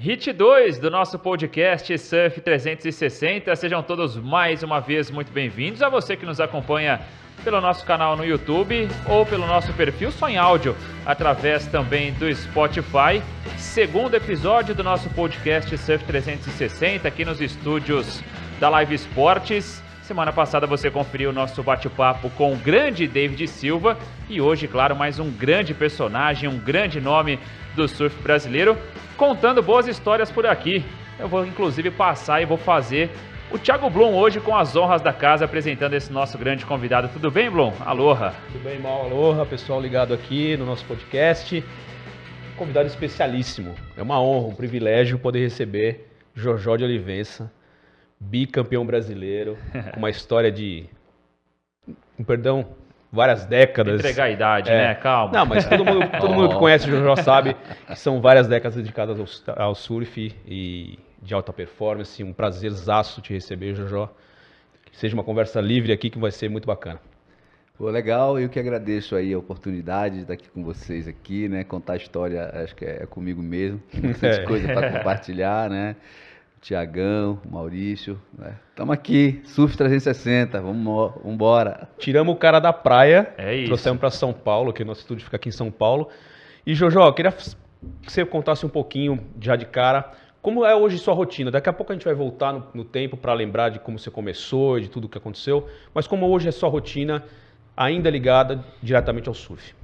Hit 2 do nosso podcast Surf 360. Sejam todos mais uma vez muito bem-vindos. A você que nos acompanha pelo nosso canal no YouTube ou pelo nosso perfil só em áudio, através também do Spotify. Segundo episódio do nosso podcast Surf 360 aqui nos estúdios da Live Esportes. Semana passada você conferiu o nosso bate-papo com o grande David Silva e hoje, claro, mais um grande personagem, um grande nome do surf brasileiro, contando boas histórias por aqui. Eu vou inclusive passar e vou fazer o Thiago Blum hoje com as honras da casa, apresentando esse nosso grande convidado. Tudo bem, Blum? Aloha! Tudo bem, Mal? Aloha, pessoal ligado aqui no nosso podcast. Convidado especialíssimo. É uma honra, um privilégio poder receber Jojó de Olivença, bicampeão brasileiro, com uma história de, várias décadas. Entregar a idade, né? Calma. Não, mas todo mundo que conhece o Jojó sabe que são várias décadas dedicadas ao surf e de alta performance. Um prazerzaço te receber, Jojó. Que seja uma conversa livre aqui que vai ser muito bacana. Pô, legal, eu que agradeço aí a oportunidade de estar aqui com vocês aqui, né? Contar a história, acho que é comigo mesmo. Tem bastante coisa para compartilhar, né? Tiagão, Maurício, né? Estamos aqui, Surf 360, vamos embora. Tiramos o cara da praia, isso. Trouxemos para São Paulo, que o nosso estúdio fica aqui em São Paulo. E Jojó, eu queria que você contasse um pouquinho, já de cara, como é hoje sua rotina. Daqui a pouco a gente vai voltar no tempo para lembrar de como você começou, de tudo que aconteceu, mas como hoje é sua rotina, ainda ligada diretamente ao surf.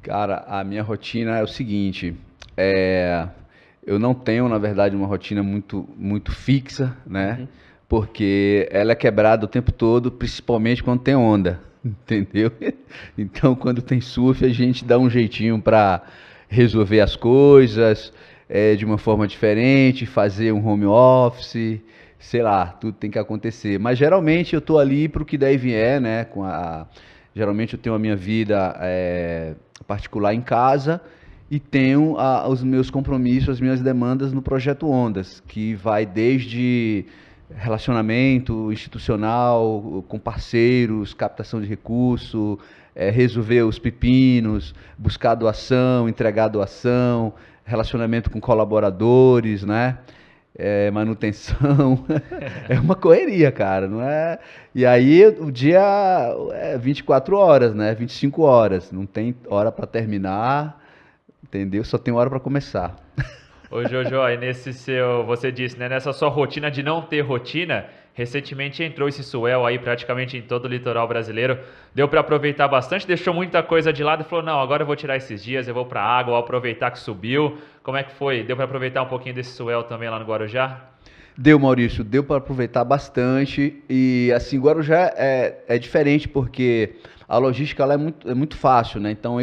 Cara, a minha rotina é o seguinte, eu não tenho, na verdade, uma rotina muito fixa, né? Uhum. Porque ela é quebrada o tempo todo, principalmente quando tem onda, entendeu? Então, quando tem surf, a gente dá um jeitinho para resolver as coisas de uma forma diferente, fazer um home office, sei lá, tudo tem que acontecer. Mas, geralmente, eu tô ali pro que daí vier, né? Geralmente, eu tenho a minha vida particular em casa, e tenho os meus compromissos, as minhas demandas no Projeto Ondas, que vai desde relacionamento institucional, com parceiros, captação de recurso, resolver os pepinos, buscar doação, entregar doação, relacionamento com colaboradores, né? Manutenção. É uma correria, cara, não é? E aí o dia é 24 horas, né? 25 horas, não tem hora para terminar. Entendeu? Só tem hora para começar. Ô Jojó, e você disse, né, nessa sua rotina de não ter rotina, recentemente entrou esse swell aí praticamente em todo o litoral brasileiro, deu para aproveitar bastante, deixou muita coisa de lado e falou, não, agora eu vou tirar esses dias, eu vou pra água, vou aproveitar que subiu. Como é que foi? Deu para aproveitar um pouquinho desse swell também lá no Guarujá? Deu, Maurício, deu para aproveitar bastante e assim, Guarujá é diferente porque a logística ela é muito fácil, né? Então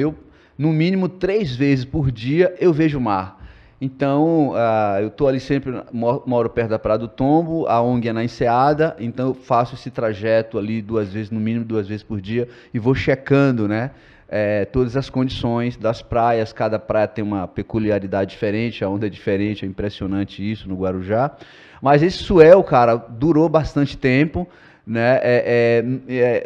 no mínimo 3 vezes por dia eu vejo o mar. Então, eu estou ali sempre, moro perto da Praia do Tombo, a ONG é na Enseada, então eu faço esse trajeto ali no mínimo 2 vezes por dia, e vou checando, né, todas as condições das praias. Cada praia tem uma peculiaridade diferente, a onda é diferente, é impressionante isso no Guarujá. Mas esse swell, cara, durou bastante tempo, né?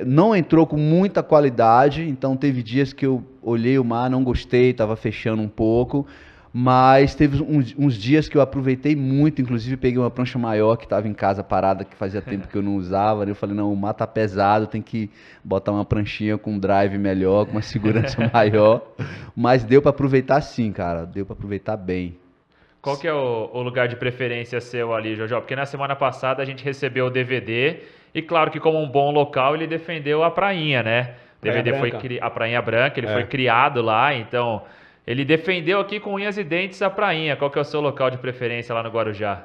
Não entrou com muita qualidade, então teve dias que eu olhei o mar, não gostei, estava fechando um pouco, mas teve uns dias que eu aproveitei muito, inclusive peguei uma prancha maior que estava em casa parada, que fazia tempo que eu não usava, né? Eu falei, não, o mar tá pesado, tem que botar uma pranchinha com um drive melhor, com uma segurança maior, mas deu para aproveitar sim, cara, deu para aproveitar bem. Qual que é o lugar de preferência seu ali, Jojó? Porque na semana passada a gente recebeu o DVD e claro que como um bom local ele defendeu a prainha, né? O DVD foi a Prainha Branca, ele foi criado lá, então ele defendeu aqui com unhas e dentes a prainha. Qual que é o seu local de preferência lá no Guarujá?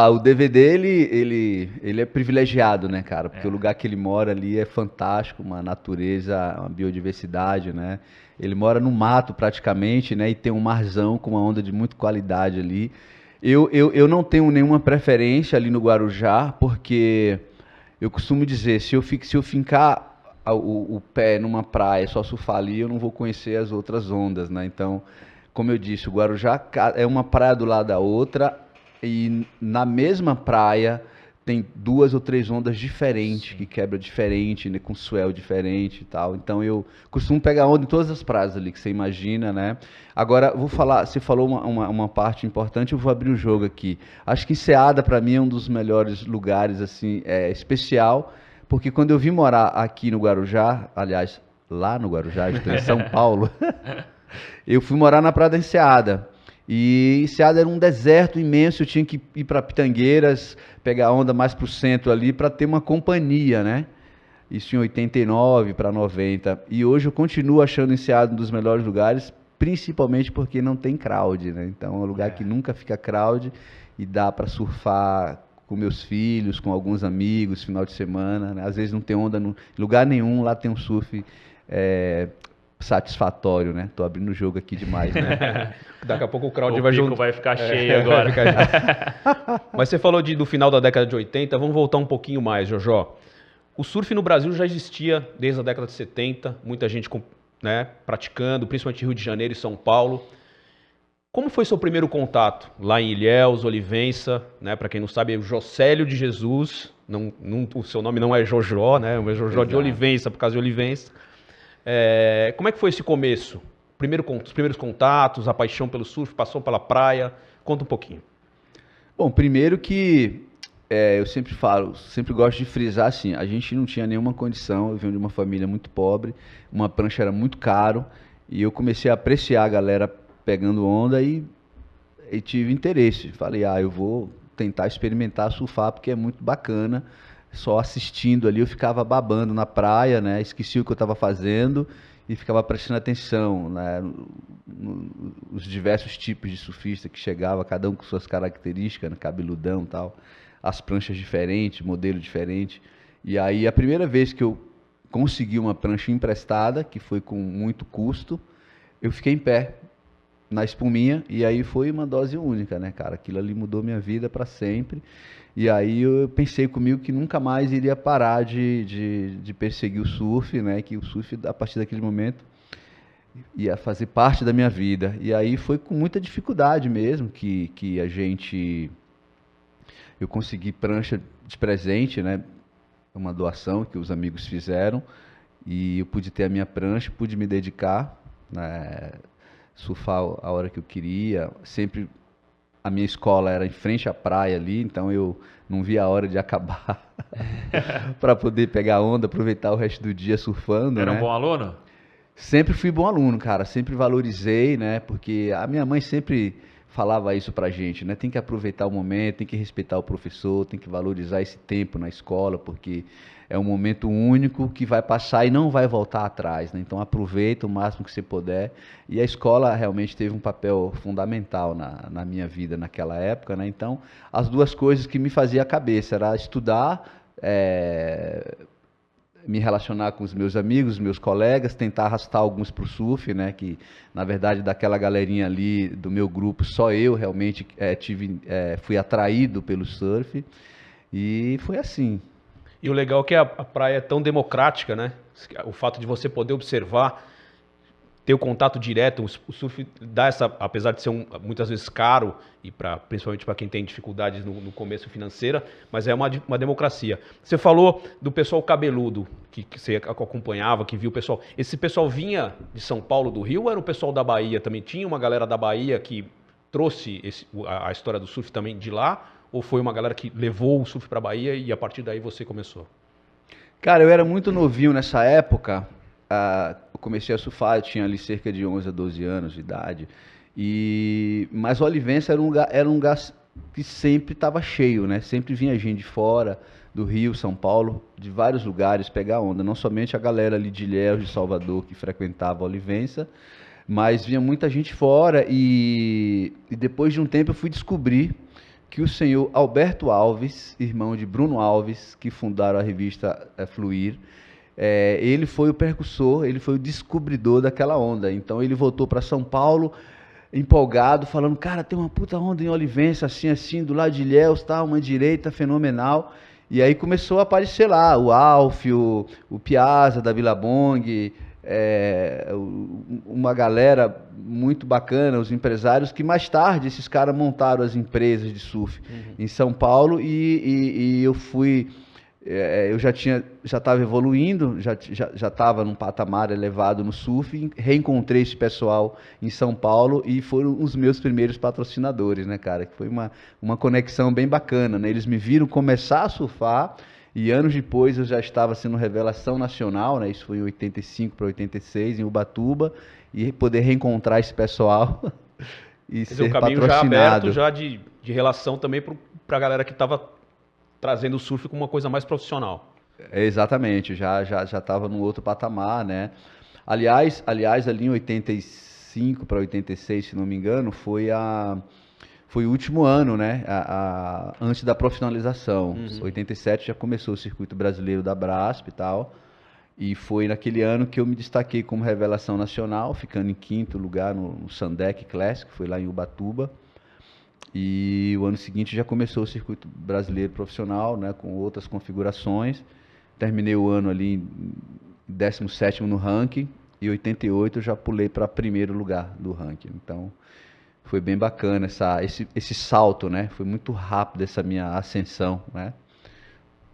O DVD, ele é privilegiado, né, cara? Porque o lugar que ele mora ali é fantástico, uma natureza, uma biodiversidade, né? Ele mora no mato praticamente, né? E tem um marzão com uma onda de muita qualidade ali. Eu não tenho nenhuma preferência ali no Guarujá, porque eu costumo dizer, se eu fincar o pé numa praia, só surfar ali, eu não vou conhecer as outras ondas, né? Então, como eu disse, o Guarujá é uma praia do lado da outra, e na mesma praia tem 2 ou 3 ondas diferentes, que quebra diferente, né, com swell diferente e tal. Então eu costumo pegar onda em todas as praias ali que você imagina, né? Agora, vou falar, você falou uma parte importante, eu vou abrir o jogo aqui. Acho que Enseada, para mim, é um dos melhores lugares, assim, especial, porque quando eu vim morar aqui no Guarujá, aliás, lá no Guarujá, estou em São Paulo, eu fui morar na Praia da Enseada. E Enseada era um deserto imenso, eu tinha que ir para Pitangueiras, pegar onda mais pro centro ali para ter uma companhia, né? Isso em 89 para 90. E hoje eu continuo achando Enseada um dos melhores lugares, principalmente porque não tem crowd, né? Então é um lugar que nunca fica crowd e dá para surfar com meus filhos, com alguns amigos, final de semana, né? Às vezes não tem onda em lugar nenhum, lá tem um surf satisfatório, né? Tô abrindo o jogo aqui demais, né? Daqui a pouco o crowd O vai pico junto. vai ficar cheio agora. Mas você falou do final da década de 80, vamos voltar um pouquinho mais, Jojó. O surf no Brasil já existia desde a década de 70, muita gente, né, praticando, principalmente Rio de Janeiro e São Paulo. Como foi seu primeiro contato lá em Ilhéus, Olivença, né? Para quem não sabe, é o Jocélio de Jesus. O seu nome não é Jojó, né? É Jojó de Olivença, por causa de Olivença. Como é que foi esse começo? Os primeiros contatos, a paixão pelo surf, passou pela praia. Conta um pouquinho. Bom, primeiro que eu sempre falo, sempre gosto de frisar assim, a gente não tinha nenhuma condição, eu venho de uma família muito pobre, uma prancha era muito caro, e eu comecei a apreciar a galera pegando onda e tive interesse. Falei, eu vou tentar experimentar surfar porque é muito bacana. Só assistindo ali eu ficava babando na praia, né? Esqueci o que eu estava fazendo e ficava prestando atenção, né? Os diversos tipos de surfista que chegava, cada um com suas características, né? Cabeludão e tal, as pranchas diferentes, modelo diferente. E aí a primeira vez que eu consegui uma prancha emprestada, que foi com muito custo, eu fiquei em pé na espuminha, e aí foi uma dose única, né, cara? Aquilo ali mudou minha vida para sempre. E aí eu pensei comigo que nunca mais iria parar de perseguir o surf, né? Que o surf, a partir daquele momento, ia fazer parte da minha vida. E aí foi com muita dificuldade mesmo que eu consegui prancha de presente, né? Uma doação que os amigos fizeram. E eu pude ter a minha prancha, pude me dedicar, né? Surfar a hora que eu queria. Sempre a minha escola era em frente à praia ali, então eu não via a hora de acabar para poder pegar onda, aproveitar o resto do dia surfando. Era né? um bom aluno? Sempre fui bom aluno, cara. Sempre valorizei, né? Porque a minha mãe sempre falava isso pra gente, né? Tem que aproveitar o momento, tem que respeitar o professor, tem que valorizar esse tempo na escola, porque é um momento único que vai passar e não vai voltar atrás, né? Então aproveita o máximo que você puder. E a escola realmente teve um papel fundamental na minha vida naquela época, né? Então as duas coisas que me faziam a cabeça era estudar, me relacionar com os meus amigos, meus colegas, tentar arrastar alguns para o surf, né? Que na verdade daquela galerinha ali do meu grupo, só eu realmente fui atraído pelo surf, e foi assim. E o legal é que a praia é tão democrática, né? O fato de você poder observar, ter o contato direto, o surf dá essa, apesar de ser muitas vezes caro, e principalmente para quem tem dificuldades no começo financeira, mas é uma democracia. Você falou do pessoal cabeludo, que você acompanhava, que viu o pessoal. Esse pessoal vinha de São Paulo, do Rio, ou era o pessoal da Bahia também? Tinha uma galera da Bahia que trouxe a história do surf também de lá? Ou foi uma galera que levou o surf para a Bahia e a partir daí você começou? Cara, eu era muito novinho nessa época. Eu comecei a surfar, eu tinha ali cerca de 11 a 12 anos de idade. Mas Olivença era um lugar que sempre estava cheio, né? Sempre vinha gente de fora, do Rio, São Paulo, de vários lugares pegar onda. Não somente a galera ali de Ilhéus, de Salvador, que frequentava Olivença, mas vinha muita gente fora. E depois de um tempo eu fui descobrir que o senhor Alberto Alves, irmão de Bruno Alves, que fundaram a revista Fluir, ele foi o percussor, ele foi o descobridor daquela onda. Então ele voltou para São Paulo empolgado, falando, cara, tem uma puta onda em Olivença, assim, assim, do lado de Ilhéus, tá, uma direita fenomenal. E aí começou a aparecer lá o Alf, o Piazza da Vila Bong, uma galera muito bacana, os empresários, que mais tarde esses caras montaram as empresas de surf em São Paulo e eu fui... eu já estava evoluindo, já estava num patamar elevado no surf, reencontrei esse pessoal em São Paulo e foram os meus primeiros patrocinadores, né, cara? Que foi uma conexão bem bacana, né? Eles me viram começar a surfar e anos depois eu já estava sendo revelação nacional, né? Isso foi em 85 para 86, em Ubatuba, e poder reencontrar esse pessoal e Quer dizer, ser o caminho patrocinado. já aberto já de relação também para a galera que estava trazendo o surf como uma coisa mais profissional. Exatamente, já estava num outro patamar, né? Aliás, ali em 85 para 86, se não me engano, foi o último ano, né? Antes da profissionalização. 87 já começou o circuito brasileiro da Brasp e tal. E foi naquele ano que eu me destaquei como revelação nacional, ficando em 5º lugar no Sandec Classic, foi lá em Ubatuba. E o ano seguinte já começou o circuito brasileiro profissional, né, com outras configurações. Terminei o ano ali em 17º no ranking e 88 eu já pulei para 1º lugar do ranking. Então foi bem bacana esse salto, né? Foi muito rápido essa minha ascensão, né,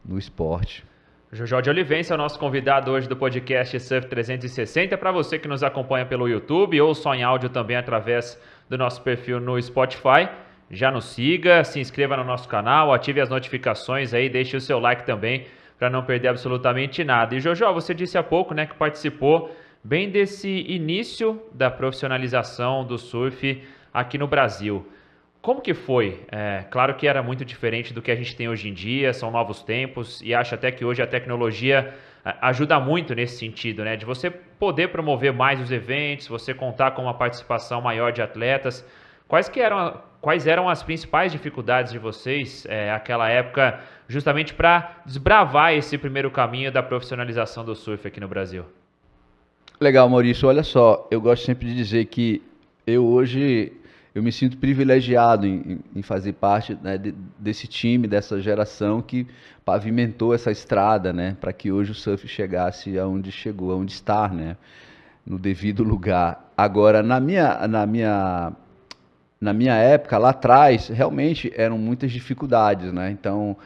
no esporte. Jojó de Olivença é o nosso convidado hoje do podcast Surf 360. Para você que nos acompanha pelo YouTube ou só em áudio também através do nosso perfil no Spotify, já nos siga, se inscreva no nosso canal, ative as notificações aí, deixe o seu like também para não perder absolutamente nada. E Jojó, você disse há pouco, né, que participou bem desse início da profissionalização do surf aqui no Brasil. Como que foi? Claro que era muito diferente do que a gente tem hoje em dia, são novos tempos e acho até que hoje a tecnologia ajuda muito nesse sentido, né? De você poder promover mais os eventos, você contar com uma participação maior de atletas. Quais eram as principais dificuldades de vocês naquela época, justamente para desbravar esse primeiro caminho da profissionalização do surf aqui no Brasil? Legal, Maurício. Olha só, eu gosto sempre de dizer que hoje eu me sinto privilegiado em fazer parte, né, desse time, dessa geração que pavimentou essa estrada, né, para que hoje o surf chegasse aonde chegou, aonde está, né, no devido lugar. Agora, na minha época, lá atrás, realmente eram muitas dificuldades, né? Então,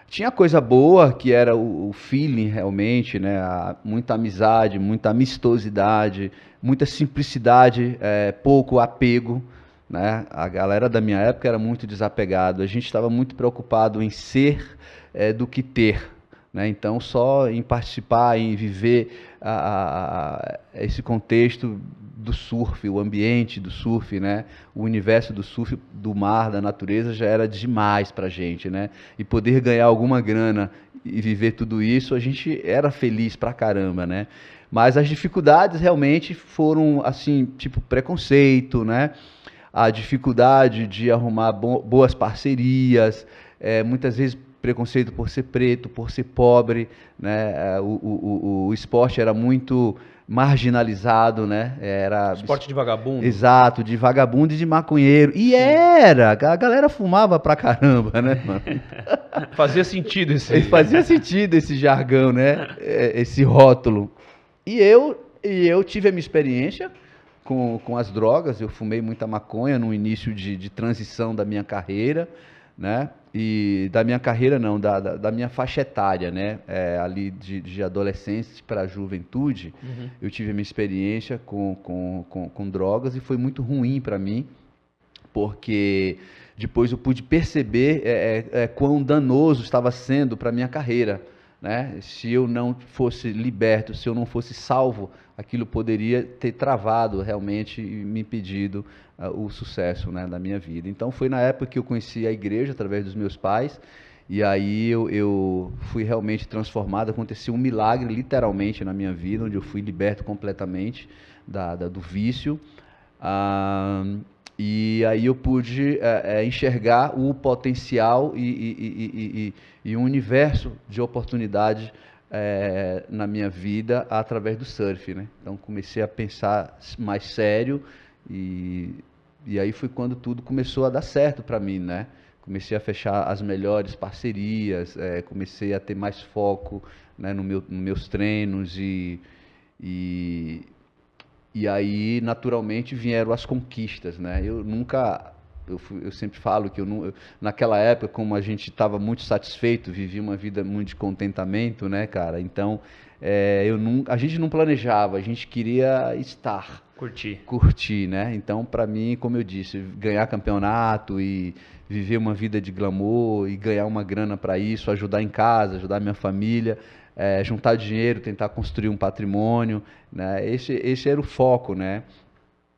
tinha coisa boa, que era o feeling realmente, né? Muita amizade, muita amistosidade, muita simplicidade, pouco apego, né? A galera da minha época era muito desapegado. A gente estava muito preocupado em ser do que ter, né? Então, só em participar, em viver esse contexto do surf, o ambiente do surf, né? O universo do surf, do mar, da natureza já era demais pra gente, né? E poder ganhar alguma grana e viver tudo isso, a gente era feliz pra caramba, né? Mas as dificuldades realmente foram assim, tipo preconceito, né? A dificuldade de arrumar boas parcerias, muitas vezes preconceito por ser preto, por ser pobre, né? O esporte era muito marginalizado, né? Era Esporte de vagabundo. Exato, de vagabundo e de maconheiro. E a galera fumava pra caramba, né, mano? Fazia sentido esse. Fazia sentido esse jargão, né? Esse rótulo. E eu tive a minha experiência com as drogas. Eu fumei muita maconha no início de transição da minha carreira, né? E da minha carreira não, da minha faixa etária, né? Ali de adolescência para a juventude, eu tive a minha experiência com drogas e foi muito ruim para mim, porque depois eu pude perceber quão danoso estava sendo para a minha carreira, né? Se eu não fosse liberto, se eu não fosse salvo, aquilo poderia ter travado realmente e me impedido o sucesso, né, da minha vida. Então foi na época que eu conheci a igreja através dos meus pais e aí eu fui realmente transformado. Aconteceu um milagre literalmente na minha vida, onde eu fui liberto completamente do vício. E aí eu pude enxergar o potencial e um universo de oportunidades na minha vida através do surf, né? Então comecei a pensar mais sério e aí foi quando tudo começou a dar certo para mim, né? Comecei a fechar as melhores parcerias, comecei a ter mais foco, né, nos meus treinos e E aí, naturalmente, vieram as conquistas, né? Eu sempre falo que naquela época, como a gente estava muito satisfeito, vivia uma vida muito de contentamento, né, cara? Então, a gente não planejava, a gente queria estar. Curtir, né? Então, para mim, como eu disse, ganhar campeonato e viver uma vida de glamour e ganhar uma grana para isso, ajudar em casa, ajudar minha família, juntar dinheiro, tentar construir um patrimônio, né? Esse era o foco, né?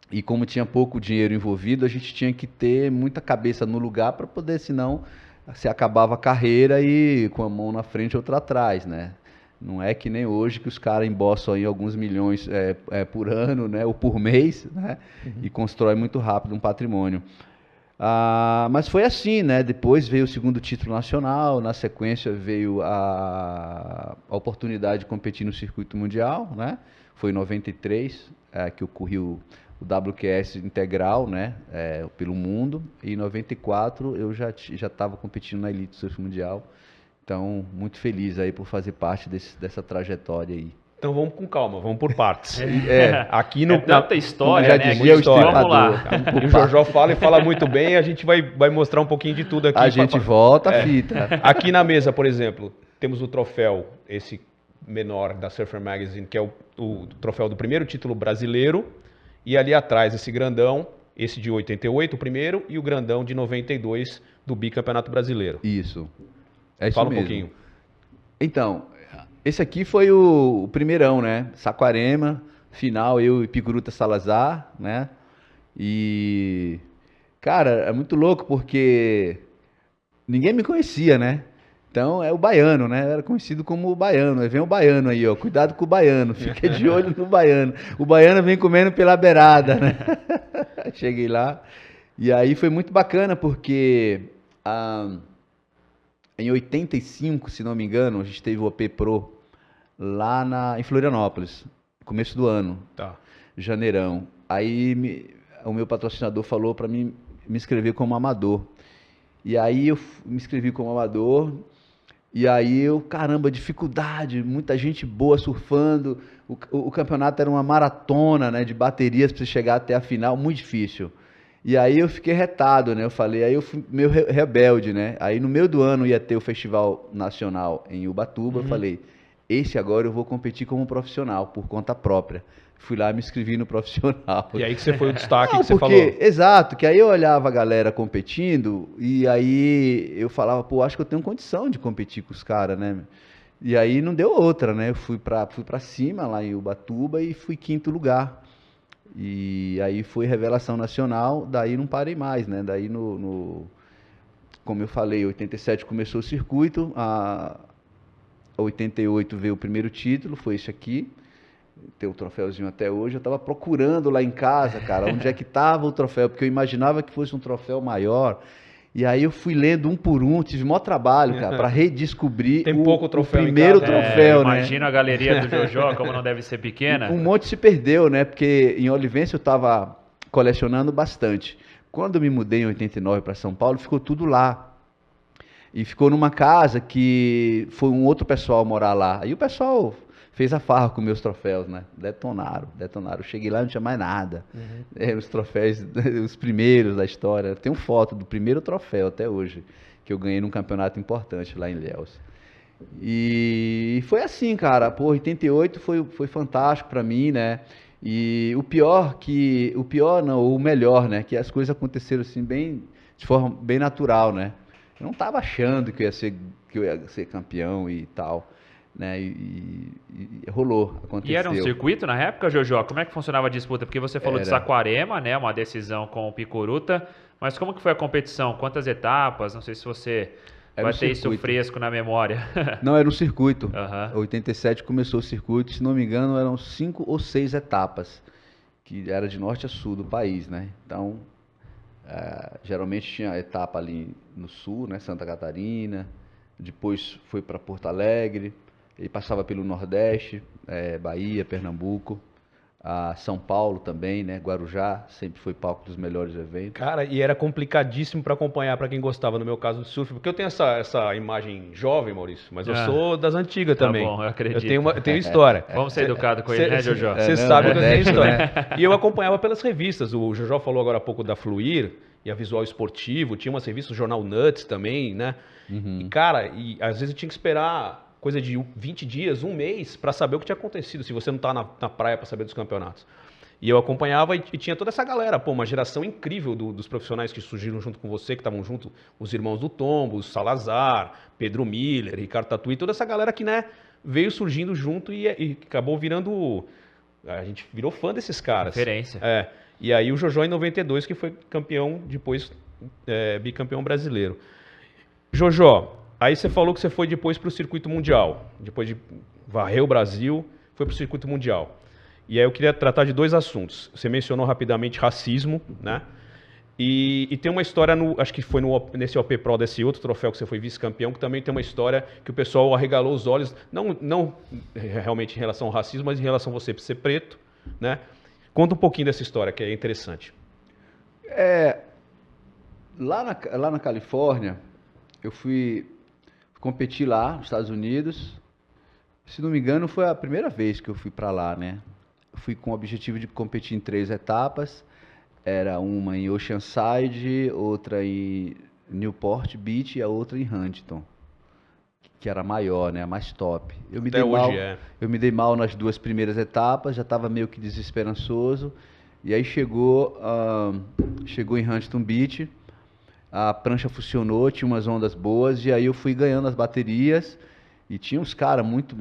E como tinha pouco dinheiro envolvido, a gente tinha que ter muita cabeça no lugar para poder, senão se acabava a carreira e com a mão na frente, outra atrás, né? Não é que nem hoje que os caras embolsam aí alguns milhões por ano, né? Ou por mês, né? E constrói muito rápido um patrimônio. Mas foi assim, né? Depois veio o segundo título nacional, na sequência veio a oportunidade de competir no circuito mundial, né? Foi em 93 que eu corri o WQS integral, né? Pelo mundo. E em 94 eu já estava competindo na Elite Surf Mundial. Então, muito feliz aí por fazer parte dessa trajetória aí. Então vamos com calma, vamos por partes. Aqui no tanta história, já né? dizia o Vamos lá. E o Jojó fala e fala muito bem, a gente vai mostrar um pouquinho de tudo aqui. A gente volta a fita. Aqui na mesa, por exemplo, temos o troféu, esse menor da Surfer Magazine, que é o troféu do primeiro título brasileiro. E ali atrás, esse grandão, esse de 88, o primeiro, e o grandão de 92 do bicampeonato brasileiro. Isso. É isso Fala mesmo. um pouquinho. Então, esse aqui foi o primeirão, né? Saquarema, final, eu e Picuruta Salazar, né? E, cara, é muito louco porque ninguém me conhecia, né? Então é o baiano, né? Eu era conhecido como o baiano. Aí vem o baiano aí, ó. Cuidado com o baiano, fica de olho no baiano. O baiano vem comendo pela beirada, né? Cheguei lá. E aí foi muito bacana porque em 85, se não me engano, a gente teve o OP Pro lá em Florianópolis, começo do ano, janeirão. Aí o meu patrocinador falou para mim me inscrever como amador. E aí eu me inscrevi como amador. E aí caramba, dificuldade, muita gente boa surfando. O campeonato era uma maratona, né, de baterias para você chegar até a final, muito difícil. E aí eu fiquei retado, né? Eu falei, aí eu fui meio rebelde, né? Aí no meio do ano ia ter o Festival Nacional em Ubatuba, eu falei, esse agora eu vou competir como profissional, por conta própria. Fui lá e me inscrevi no profissional. E aí que você foi o destaque que você falou. Exato, que aí eu olhava a galera competindo e aí eu falava, pô, acho que eu tenho condição de competir com os caras, né? E aí não deu outra, né? Eu fui pra cima lá em Ubatuba e fui 5º lugar. E aí foi revelação nacional, daí não parei mais, né? Daí como eu falei, 87 começou o circuito, a 88 veio o primeiro título, foi esse aqui. Tem o troféuzinho até hoje. Eu tava procurando lá em casa, cara, onde é que tava o troféu, porque eu imaginava que fosse um troféu maior. E aí eu fui lendo um por um, tive maior trabalho, cara, para redescobrir pouco troféu o primeiro troféu, né? Imagina a galeria do Jojó, como não deve ser pequena. Um monte se perdeu, né? Porque em Olivença eu tava colecionando bastante. Quando eu me mudei em 89 para São Paulo, ficou tudo lá. E ficou numa casa que foi um outro pessoal morar lá. Aí o pessoal fez a farra com meus troféus, né? Detonaram. Eu cheguei lá e não tinha mais nada. Os troféus, os primeiros da história. Tem uma foto do primeiro troféu até hoje, que eu ganhei num campeonato importante lá em Ilhéus. E foi assim, cara. Pô, 88 foi fantástico pra mim, né? E o melhor, né? Que as coisas aconteceram assim de forma bem natural, né? Eu não tava achando que eu ia ser campeão e tal. Né? E rolou, aconteceu. E era um circuito na época, Jojó? Como é que funcionava a disputa? Porque você falou de Saquarema, né? Uma decisão com o Picuruta, mas como que foi a competição? Quantas etapas? Não sei se você vai ter isso fresco na memória. Não, era um circuito. 87 começou o circuito, se não me engano eram 5 ou 6 etapas, que era de norte a sul do país, né? Então, geralmente tinha etapa ali no sul, né? Santa Catarina, depois foi para Porto Alegre, e passava pelo Nordeste, Bahia, Pernambuco. a São Paulo também, né? Guarujá sempre foi palco dos melhores eventos. Cara, e era complicadíssimo para acompanhar para quem gostava, no meu caso, do surf, porque eu tenho essa imagem jovem, Maurício, mas eu sou das antigas Tá também. bom, eu acredito. Eu tenho história. Vamos ser educados com ele, né, Jojó? Você não, sabe que eu tenho modéstia, história. né? E eu acompanhava pelas revistas. O Jojó falou agora há pouco da Fluir e a Visual Esportivo. Tinha umas revistas, o Jornal Nuts também, né? E, cara, às vezes eu tinha que esperar coisa de 20 dias, um mês, para saber o que tinha acontecido, se você não tá na praia para saber dos campeonatos. E eu acompanhava e tinha toda essa galera, pô, uma geração incrível dos profissionais que surgiram junto com você, que estavam junto, os irmãos do Tombo, o Salazar, Pedro Miller, Ricardo Tatuí, toda essa galera que, né, veio surgindo junto e acabou virando... A gente virou fã desses caras. Referência. É. E aí o Jojó em 92, que foi campeão, depois bicampeão brasileiro. Jojó, aí você falou que você foi depois para o circuito mundial. Depois de varrer o Brasil, foi para o circuito mundial. E aí eu queria tratar de dois assuntos. Você mencionou rapidamente racismo, né? E tem uma história, acho que foi nesse OP Pro desse outro troféu que você foi vice-campeão, que também tem uma história que o pessoal arregalou os olhos, não realmente em relação ao racismo, mas em relação a você ser preto, né? Conta um pouquinho dessa história, que é interessante. Lá na Califórnia, eu fui competir lá nos Estados Unidos. Se não me engano, foi a primeira vez que eu fui para lá, né? Fui com o objetivo de competir em 3 etapas. Era uma em Oceanside, outra em Newport Beach e a outra em Huntington, que era a maior, né? A mais top. Eu me dei mal nas 2 primeiras etapas, já estava meio que desesperançoso. E aí chegou em Huntington Beach, a prancha funcionou, tinha umas ondas boas, e aí eu fui ganhando as baterias. E tinha uns caras muito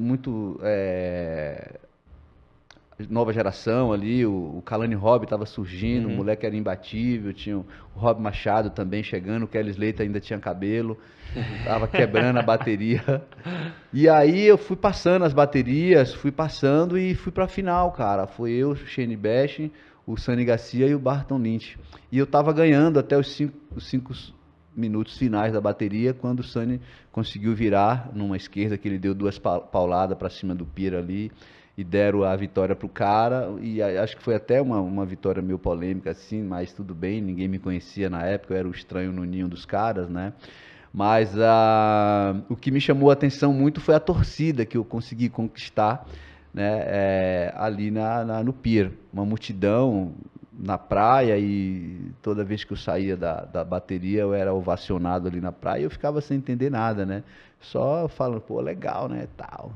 nova geração ali, o Kalani Robb estava surgindo, o moleque era imbatível, tinha o Rob Machado também chegando, o Kelly Slater ainda tinha cabelo, tava quebrando a bateria. E aí eu fui passando as baterias, fui passando e fui pra final, cara. Foi eu, o Shane Bash, o Sunny Garcia e o Barton Lynch. E eu tava ganhando até os 5 minutos finais da bateria, quando o Sunny conseguiu virar numa esquerda, que ele deu 2 pauladas pra cima do pier ali, e deram a vitória pro cara, e acho que foi até uma vitória meio polêmica assim, mas tudo bem, ninguém me conhecia na época, eu era o estranho no ninho dos caras, né? Mas o que me chamou a atenção muito foi a torcida que eu consegui conquistar, né? Ali no pier, uma multidão na praia, e toda vez que eu saía da bateria eu era ovacionado ali na praia, e eu ficava sem entender nada, né? Só falando, pô, legal, né, tal.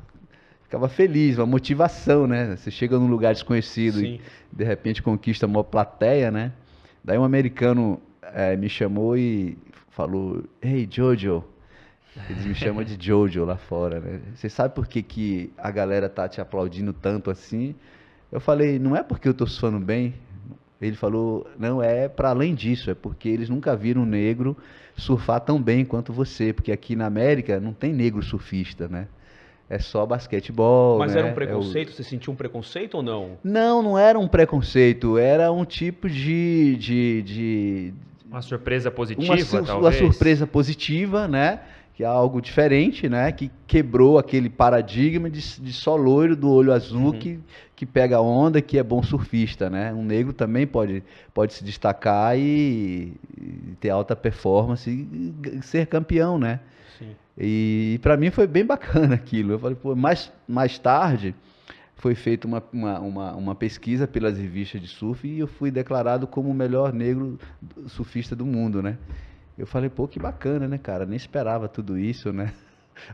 Ficava feliz, uma motivação, né? Você chega num lugar desconhecido e de repente conquista uma plateia, né? Daí um americano me chamou e falou, hey, Jojo. Eles me chamam de Jojo lá fora, né? Você sabe por que a galera tá te aplaudindo tanto assim? Eu falei, não é porque eu tô surfando bem. Ele falou, não, é para além disso, é porque eles nunca viram um negro surfar tão bem quanto você, porque aqui na América não tem negro surfista, né? É só basquetebol. Mas né? era um preconceito? Você sentiu um preconceito ou não? Não era um preconceito. Era um tipo Uma surpresa positiva, talvez? Uma surpresa positiva, né? Que é algo diferente, né? Que quebrou aquele paradigma de só loiro do olho azul que pega onda, que é bom surfista, né? Um negro também pode se destacar e ter alta performance e ser campeão, né? Sim. E para mim foi bem bacana aquilo. Eu falei, pô, mais tarde foi feita uma pesquisa pelas revistas de surf e eu fui declarado como o melhor negro surfista do mundo, né? Eu falei, pô, que bacana, né, cara? Nem esperava tudo isso, né?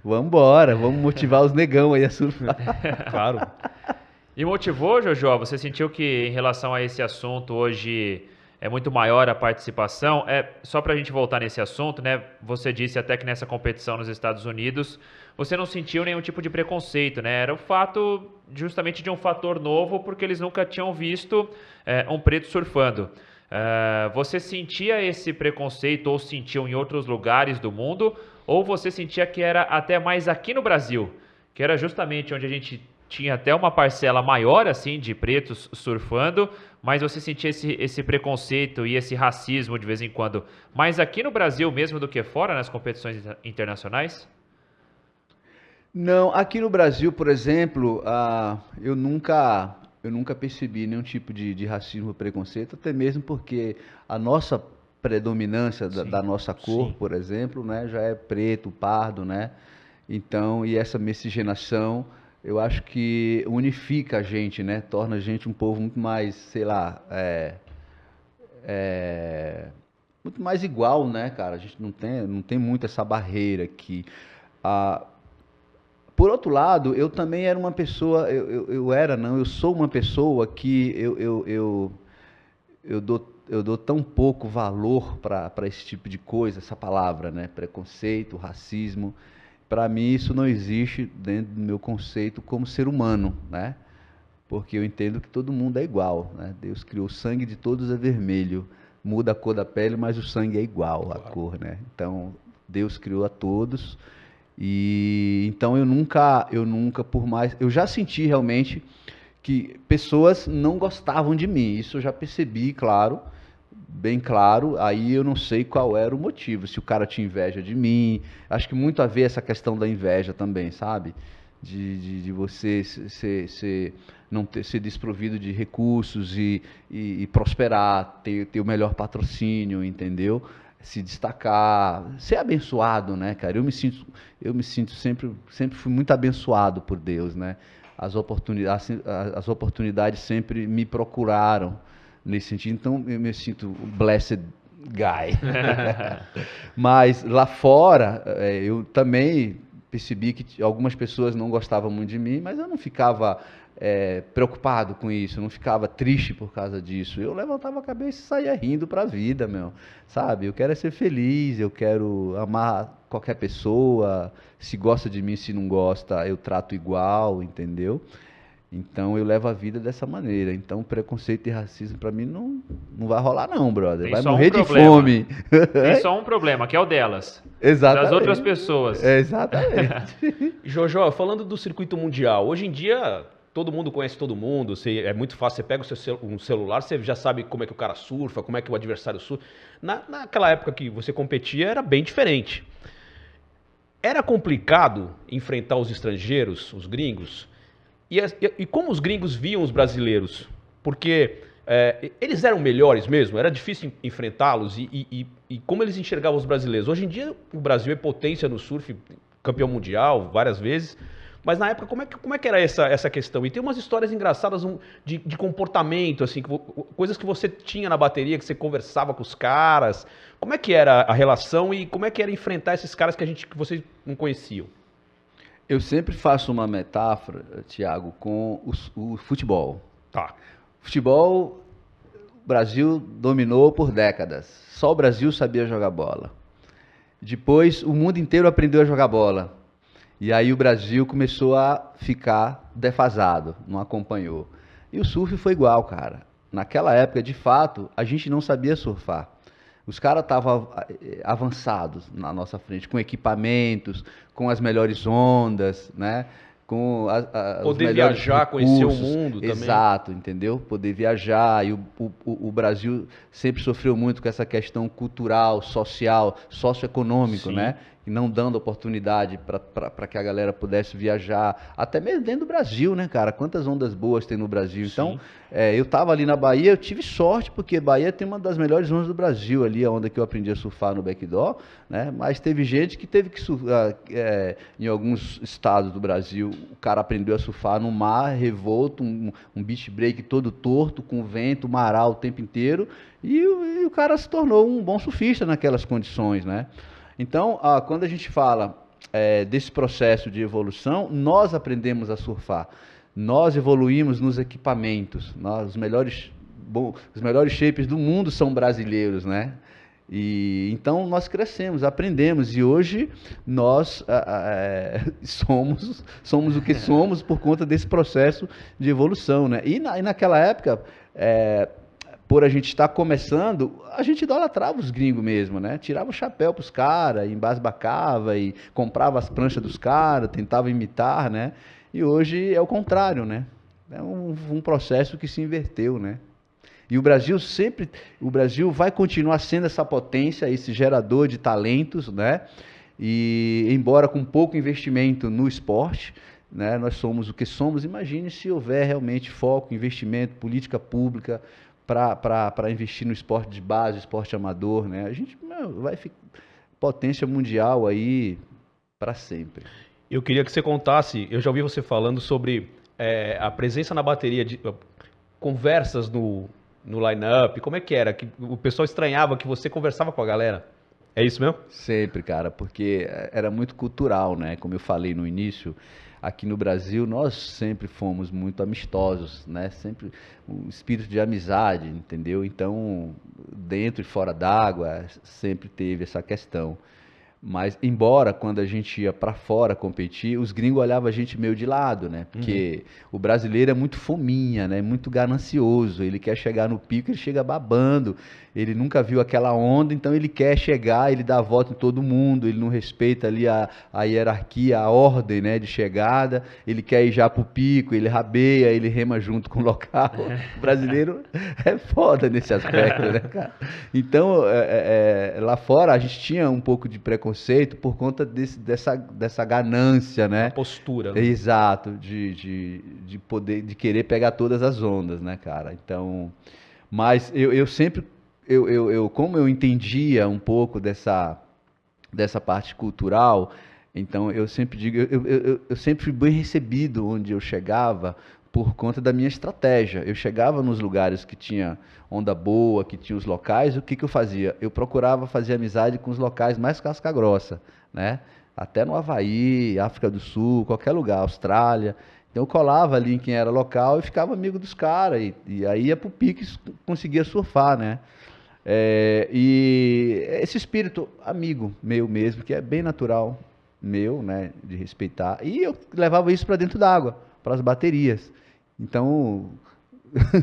Vamos embora, vamos motivar os negão aí a surfar. Claro. E motivou, Jojó? Você sentiu que em relação a esse assunto hoje é muito maior a participação? Só para a gente voltar nesse assunto, né? Você disse até que nessa competição nos Estados Unidos você não sentiu nenhum tipo de preconceito, né? Era o fato justamente de um fator novo, porque eles nunca tinham visto um preto surfando. Você sentia esse preconceito ou sentiu em outros lugares do mundo? Ou você sentia que era até mais aqui no Brasil? Que era justamente onde a gente tinha até uma parcela maior assim de pretos surfando, mas você sentia esse preconceito e esse racismo de vez em quando mais aqui no Brasil mesmo do que fora nas competições internacionais? Não, aqui no Brasil, por exemplo, eu nunca eu nunca percebi nenhum tipo de racismo ou preconceito, até mesmo porque a nossa predominância da nossa cor, sim. por exemplo, né, já é preto, pardo, né? Então, e essa miscigenação, eu acho que unifica a gente, né? Torna a gente um povo muito mais, sei lá, muito mais igual, né, cara? A gente não tem muito essa barreira aqui. Ah, por outro lado, eu também era uma pessoa, eu sou uma pessoa que eu dou tão pouco valor para esse tipo de coisa, essa palavra, né? Preconceito, racismo. Para mim, isso não existe dentro do meu conceito como ser humano, né? Porque eu entendo que todo mundo é igual, né? Deus criou o sangue de todos é vermelho, muda a cor da pele, mas o sangue é igual, a cor, né? Então, Deus criou a todos e então eu nunca por mais, eu já senti realmente que pessoas não gostavam de mim. Isso eu já percebi, claro, bem claro. Aí eu não sei qual era o motivo. Se o cara tinha inveja de mim, acho que muito a ver essa questão da inveja também, sabe? De você não ser desprovido de recursos e prosperar, ter o melhor patrocínio, entendeu? Se destacar, ser abençoado, né, cara? Eu me sinto sempre fui muito abençoado por Deus, né? As oportunidades sempre me procuraram nesse sentido, então eu me sinto blessed guy. Mas lá fora, eu também percebi que algumas pessoas não gostavam muito de mim, mas eu não ficava preocupado com isso, eu não ficava triste por causa disso. Eu levantava a cabeça e saía rindo pra vida, meu. Sabe? Eu quero ser feliz, eu quero amar qualquer pessoa. Se gosta de mim, se não gosta, eu trato igual, entendeu? Então eu levo a vida dessa maneira. Então preconceito e racismo pra mim não vai rolar não, brother. Tem Vai só um morrer de problema. fome. Tem só um problema, que é o delas. Exatamente. Das outras pessoas. Exatamente. Jojo, falando do circuito mundial, hoje em dia todo mundo conhece todo mundo, é muito fácil, você pega um celular, você já sabe como é que o cara surfa, como é que o adversário surfa. Naquela época que você competia era bem diferente. Era complicado enfrentar os estrangeiros, os gringos, e como os gringos viam os brasileiros? Porque eles eram melhores mesmo, era difícil enfrentá-los, e como eles enxergavam os brasileiros. Hoje em dia o Brasil é potência no surf, campeão mundial várias vezes, mas na época como é que era essa questão? E tem umas histórias engraçadas de comportamento, assim, coisas que você tinha na bateria, que você conversava com os caras. Como é que era a relação e como é que era enfrentar esses caras que vocês não conheciam? Eu sempre faço uma metáfora, Thiago, com o futebol. Tá. Futebol, o Brasil dominou por décadas. Só o Brasil sabia jogar bola. Depois, o mundo inteiro aprendeu a jogar bola. E aí o Brasil começou a ficar defasado, não acompanhou. E o surf foi igual, cara. Naquela época, de fato, a gente não sabia surfar. Os caras estavam avançados na nossa frente, com equipamentos, com as melhores ondas, né? Com poder viajar, conhecer o mundo também. Exato, entendeu? Poder viajar. E o Brasil sempre sofreu muito com essa questão cultural, social, socioeconômico, Sim. né? E não dando oportunidade para que a galera pudesse viajar, até mesmo dentro do Brasil, né, cara? Quantas ondas boas tem no Brasil. Então, eu tava ali na Bahia, eu tive sorte, porque Bahia tem uma das melhores ondas do Brasil, ali, a onda que eu aprendi a surfar no backdoor, né? Mas teve gente que teve que surfar, em alguns estados do Brasil, o cara aprendeu a surfar no mar, revolto, um beach break todo torto, com vento, maral o tempo inteiro, e o cara se tornou um bom surfista naquelas condições, né? Então, quando a gente fala desse processo de evolução, nós aprendemos a surfar. Nós evoluímos nos equipamentos. Os melhores shapers do mundo são brasileiros, né? E então nós crescemos, aprendemos, e hoje nós somos o que somos por conta desse processo de evolução, né? E naquela época, por a gente estar começando, a gente idolatrava os gringos mesmo, né? Tirava o chapéu pros caras, embasbacava e comprava as pranchas dos caras, tentava imitar, né? E hoje é o contrário, né? É um processo que se inverteu, né? E o Brasil vai continuar sendo essa potência, esse gerador de talentos, né? E embora com pouco investimento no esporte, né? Nós somos o que somos. Imagine se houver realmente foco, investimento, política pública para investir no esporte de base, esporte amador, né? A gente vai ficar potência mundial aí para sempre. Eu queria que você contasse, eu já ouvi você falando sobre a presença na bateria, de conversas no line-up, como é que era? Que o pessoal estranhava que você conversava com a galera. É isso mesmo? Sempre, cara, porque era muito cultural, né? Como eu falei no início, aqui no Brasil nós sempre fomos muito amistosos, né? Sempre um espírito de amizade, entendeu? Então, dentro e fora d'água, sempre teve essa questão. Mas, embora quando a gente ia para fora competir, os gringos olhavam a gente meio de lado, né? Porque o brasileiro é muito fominha, né? Muito ganancioso. Ele quer chegar no pico, ele chega babando. Ele nunca viu aquela onda, então ele quer chegar, ele dá a volta em todo mundo, ele não respeita ali a hierarquia, a ordem, né, de chegada. Ele quer ir já pro pico, ele rabeia, ele rema junto com o local. O brasileiro é foda nesse aspecto, né, cara? Então, lá fora a gente tinha um pouco de preconceito por conta dessa ganância, né? A postura. Né? Exato, de poder, de querer pegar todas as ondas, né, cara? Então, mas eu sempre, como eu entendia um pouco dessa parte cultural, então eu sempre digo, eu sempre fui bem recebido onde eu chegava por conta da minha estratégia. Eu chegava nos lugares que tinha onda boa, que tinha os locais, o que eu fazia? Eu procurava fazer amizade com os locais mais casca grossa, né? Até no Havaí, África do Sul, qualquer lugar, Austrália. Então eu colava ali em quem era local e ficava amigo dos caras. E aí ia pro pique e conseguia surfar, né? E esse espírito amigo meu mesmo, que é bem natural meu, né? De respeitar. E eu levava isso para dentro d'água, para as baterias. Então,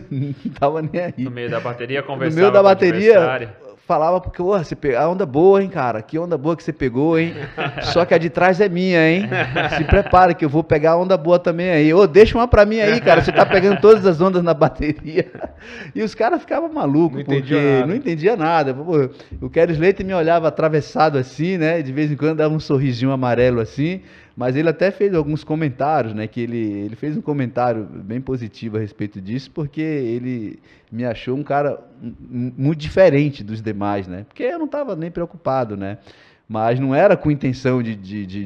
não tava nem aí. No meio da bateria, conversava No meio da com o bateria, adversário. falava porque, você a onda boa, hein, cara? Que onda boa que você pegou, hein? Só que a de trás é minha, hein? Se prepara que eu vou pegar a onda boa também aí. Ô, deixa uma pra mim aí, cara. Você tá pegando todas as ondas na bateria. E os caras ficavam malucos, porque não entendia nada. Pô, o Kelly Slater me olhava atravessado assim, né? De vez em quando dava um sorrisinho amarelo assim. Mas ele até fez alguns comentários, né? Que ele fez um comentário bem positivo a respeito disso, porque ele me achou um cara muito diferente dos demais, né? Porque eu não estava nem preocupado, né? Mas não era com intenção de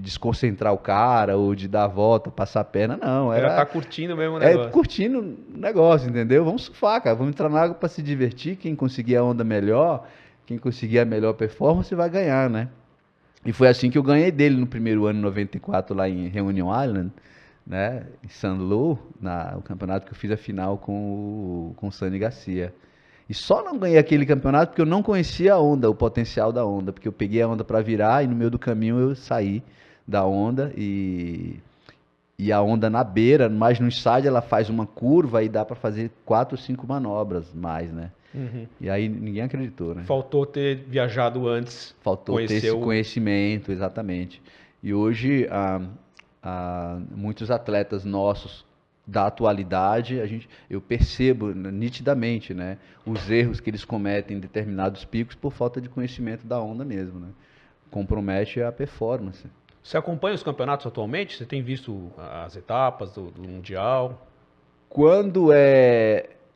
desconcentrar o cara ou de dar a volta, passar a perna, não. Era tá curtindo mesmo o negócio. Curtindo o negócio, entendeu? Vamos surfar, cara. Vamos entrar na água para se divertir. Quem conseguir a onda melhor, quem conseguir a melhor performance vai ganhar, né? E foi assim que eu ganhei dele no primeiro ano, em 94, lá em Reunion Island, né, em St. Lou, o campeonato que eu fiz a final com o Sunny Garcia. E só não ganhei aquele campeonato porque eu não conhecia a onda, o potencial da onda, porque eu peguei a onda para virar e no meio do caminho eu saí da onda e a onda na beira, mas no side ela faz uma curva e dá para fazer 4 ou 5 manobras mais, né? E aí ninguém acreditou, né? Faltou ter viajado antes. Faltou ter esse conhecimento, exatamente. E hoje, muitos atletas nossos da atualidade, eu percebo nitidamente, né, os erros que eles cometem em determinados picos por falta de conhecimento da onda mesmo, né? Compromete a performance. Você acompanha os campeonatos atualmente? Você tem visto as etapas do Mundial?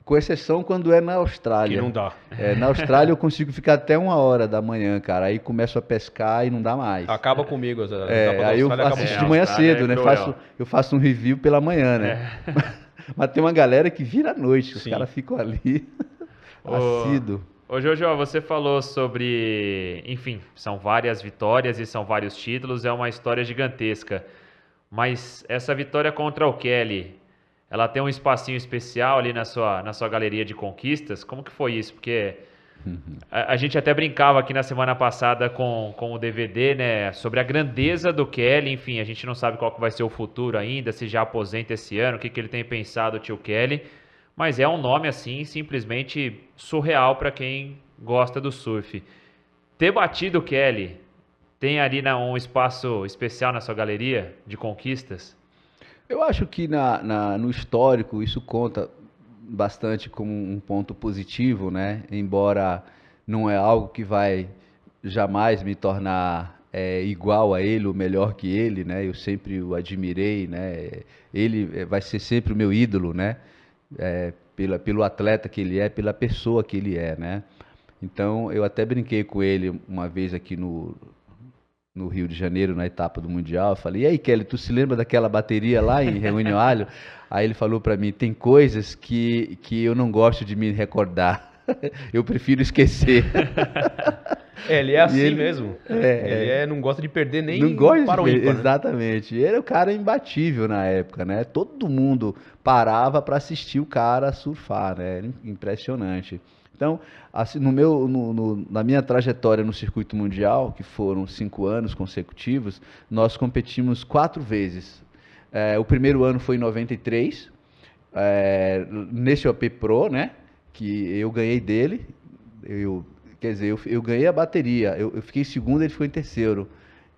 Com exceção quando é na Austrália. Que não dá. Na Austrália eu consigo ficar até 1h da manhã, cara. Aí começo a pescar e não dá mais. Acaba comigo. Aí eu assisto de manhã cedo, né? Eu faço um review pela manhã, né? Mas tem uma galera que vira à noite. Os caras ficam ali assíduo. Ô Jojo, você falou sobre... Enfim, são várias vitórias e são vários títulos. É uma história gigantesca. Mas essa vitória contra o Kelly... Ela tem um espacinho especial ali na sua galeria de conquistas. Como que foi isso? Porque a gente até brincava aqui na semana passada com o DVD, né? Sobre a grandeza do Kelly. Enfim, a gente não sabe qual que vai ser o futuro ainda, se já aposenta esse ano, o que ele tem pensado, o tio Kelly. Mas é um nome, assim, simplesmente surreal para quem gosta do surf. Ter batido o Kelly, tem ali um espaço especial na sua galeria de conquistas? Eu acho que no histórico isso conta bastante como um ponto positivo, né? Embora não é algo que vai jamais me tornar igual a ele ou melhor que ele, né? Eu sempre o admirei, né? Ele vai ser sempre o meu ídolo, né? Pelo atleta que ele é, pela pessoa que ele é, né? Então, eu até brinquei com ele uma vez aqui no Rio de Janeiro, na etapa do Mundial. Eu falei, e aí, Kelly, tu se lembra daquela bateria lá em Reunião Alho? Aí ele falou para mim, tem coisas que eu não gosto de me recordar. Eu prefiro esquecer. Ele é assim mesmo. Ele não gosta de perder nem não gosta para o ímpar, né? Exatamente. Ele era o cara imbatível na época, né? Todo mundo parava para assistir o cara surfar, né? Impressionante. Então, assim, na minha trajetória no circuito mundial, que foram 5 anos consecutivos, nós competimos 4 vezes. O primeiro ano foi em 93, nesse OP Pro, né? Que eu ganhei dele. Quer dizer, eu ganhei a bateria. Eu fiquei em segundo, ele ficou em terceiro.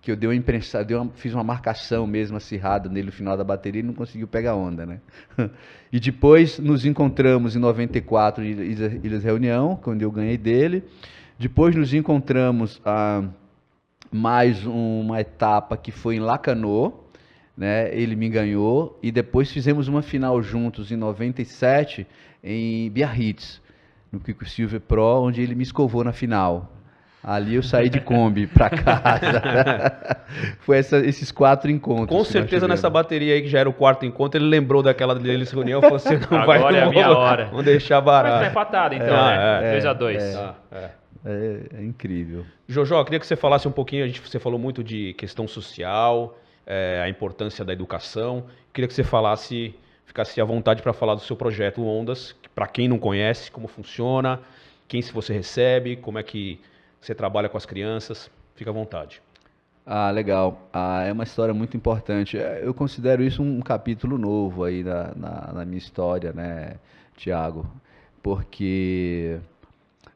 Que eu dei uma imprensada, fiz uma marcação mesmo acirrada nele no final da bateria e não conseguiu pegar onda, né? E depois nos encontramos em 94 em Ilhas Reunião, quando eu ganhei dele. Depois nos encontramos mais uma etapa que foi em Lacanau, né? Ele me ganhou. E depois fizemos uma final juntos em 97 em Biarritz, no Quicksilver Pro, onde ele me escovou na final. Ali eu saí de Kombi para casa. Foi esses 4 encontros. Com certeza nessa bateria aí, que já era o 4º encontro, ele lembrou daquela deles reunião e falou assim, não vai, agora é a minha hora. Vamos deixar barato. Mas tá empatado então, né? 2-2. É incrível. Jojo, queria que você falasse um pouquinho, você falou muito de questão social, a importância da educação. Queria que você ficasse à vontade para falar do seu projeto Ondas, para quem não conhece, como funciona, quem se você recebe, como é que você trabalha com as crianças. Fica à vontade. Legal. É uma história muito importante. Eu considero isso um capítulo novo aí na minha história, né, Tiago? Porque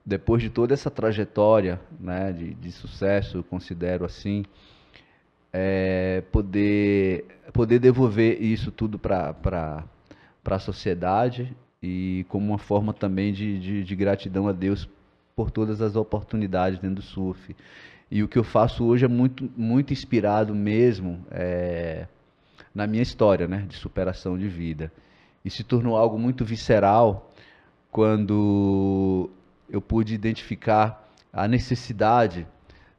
depois de toda essa trajetória, né, de sucesso, eu considero assim, poder devolver isso tudo para a sociedade e como uma forma também de gratidão a Deus por todas as oportunidades dentro do surf. E o que eu faço hoje é muito, muito inspirado mesmo na minha história, né, de superação de vida. E se tornou algo muito visceral quando eu pude identificar a necessidade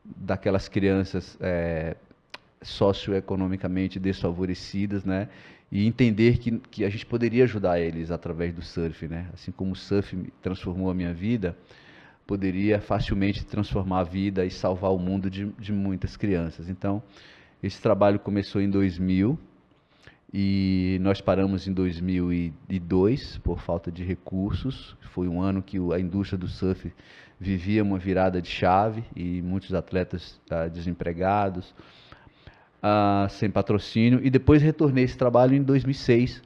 daquelas crianças socioeconomicamente desfavorecidas, né, e entender que a gente poderia ajudar eles através do surf, né? Assim como o surf transformou a minha vida, poderia facilmente transformar a vida e salvar o mundo de muitas crianças. Então, esse trabalho começou em 2000 e nós paramos em 2002 por falta de recursos. Foi um ano que a indústria do surf vivia uma virada de chave e muitos atletas desempregados, sem patrocínio. E depois retornei esse trabalho em 2006,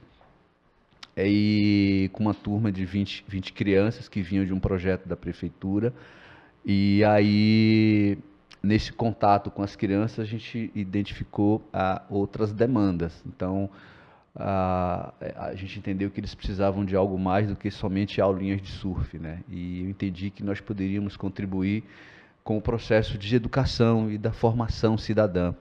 e com uma turma de 20 crianças que vinham de um projeto da prefeitura. E aí, nesse contato com as crianças, a gente identificou outras demandas. Então, a gente entendeu que eles precisavam de algo mais do que somente aulinhas de surf, né? E eu entendi que nós poderíamos contribuir com o processo de educação e da formação cidadã.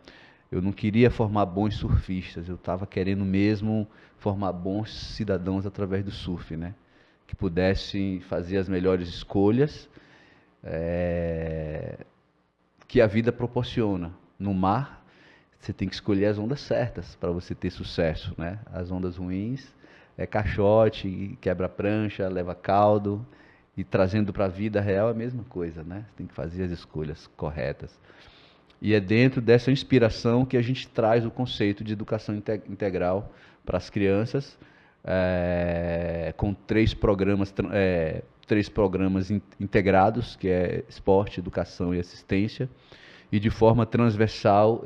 Eu não queria formar bons surfistas, eu estava querendo mesmo formar bons cidadãos através do surf, né? Que pudessem fazer as melhores escolhas que a vida proporciona. No mar, você tem que escolher as ondas certas para você ter sucesso, né? As ondas ruins é caixote, quebra prancha, leva caldo, e trazendo para a vida real é a mesma coisa, né? Você tem que fazer as escolhas corretas. E é dentro dessa inspiração que a gente traz o conceito de educação integral para as crianças, com 3 programas integrados, que é esporte, educação e assistência, e de forma transversal,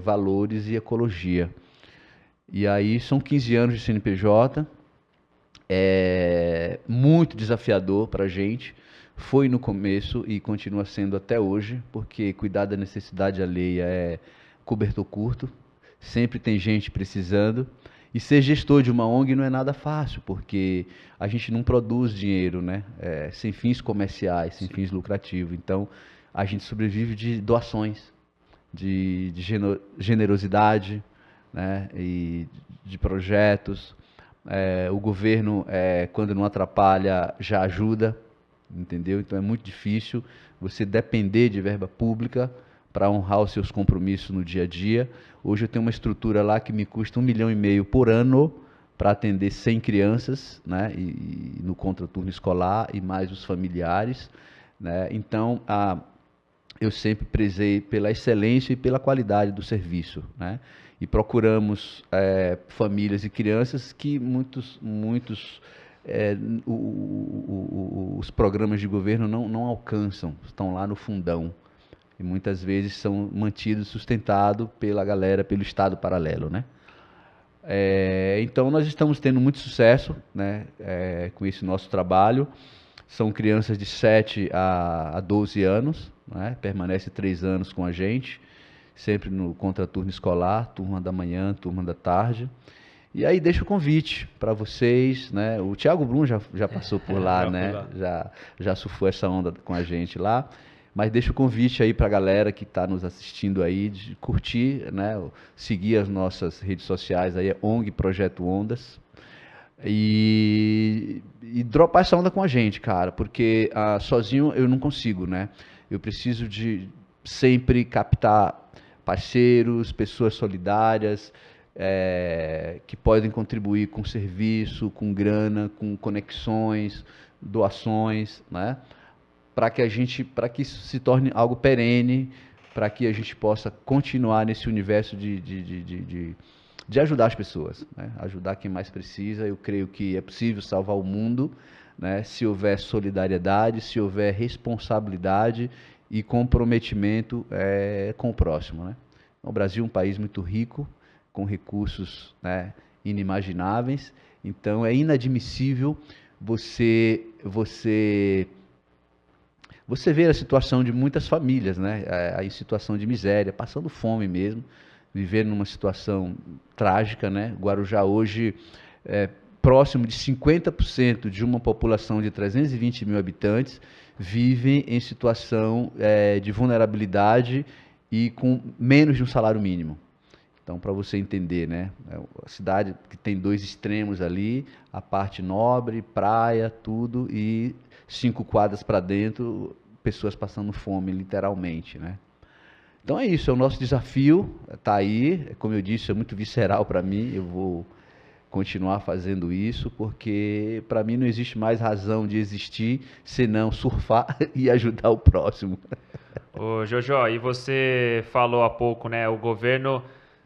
valores e ecologia. E aí são 15 anos de CNPJ, muito desafiador para a gente. Foi no começo e continua sendo até hoje, porque cuidar da necessidade alheia é cobertor curto, sempre tem gente precisando. E ser gestor de uma ONG não é nada fácil, porque a gente não produz dinheiro, né? Sem fins comerciais, sem fins lucrativos. Então, a gente sobrevive de doações. de generosidade, né, e de projetos. O governo, quando não atrapalha, já ajuda, entendeu? Então é muito difícil você depender de verba pública para honrar os seus compromissos no dia a dia. Hoje eu tenho uma estrutura lá que me custa 1,5 milhão por ano para atender 100 crianças, né, e no contraturno escolar e mais os familiares, né? Então, eu sempre prezei pela excelência e pela qualidade do serviço, né? E procuramos famílias e crianças que os programas de governo não alcançam, estão lá no fundão. E muitas vezes são mantidos, sustentados pela galera, pelo Estado paralelo, né? Então nós estamos tendo muito sucesso, né, com esse nosso trabalho. São crianças de 7 a 12 anos, né, permanece 3 anos com a gente, sempre no contraturno escolar, turma da manhã, turma da tarde. E aí deixa o convite para vocês, né? O Thiago Brum já passou por lá, né? Já surfou essa onda com a gente lá. Mas deixa o convite aí para a galera que está nos assistindo aí, de curtir, né? Seguir as nossas redes sociais aí, ONG Projeto Ondas. E dropar essa onda com a gente, cara, porque sozinho eu não consigo, né? Eu preciso de sempre captar parceiros, pessoas solidárias, que podem contribuir com serviço, com grana, com conexões, doações, né? Para que isso se torne algo perene, para que a gente possa continuar nesse universo de ajudar as pessoas, né? Ajudar quem mais precisa. Eu creio que é possível salvar o mundo, né? Se houver solidariedade, se houver responsabilidade e comprometimento com o próximo, né? O Brasil é um país muito rico, com recursos, né, inimagináveis. Então é inadmissível você ver a situação de muitas famílias, né, em situação de miséria, passando fome mesmo, vivendo numa situação trágica, né? Guarujá hoje próximo de 50% de uma população de 320 mil habitantes vivem em situação de vulnerabilidade e com menos de um salário mínimo. Então, para você entender, né? A cidade que tem 2 extremos ali, a parte nobre, praia, tudo, e 5 quadras para dentro, pessoas passando fome, literalmente, né? Então é isso, é o nosso desafio, está aí, como eu disse, é muito visceral para mim, eu vou continuar fazendo isso, porque para mim não existe mais razão de existir senão surfar e ajudar o próximo. Ô Jojo, e você falou há pouco, né, o governo,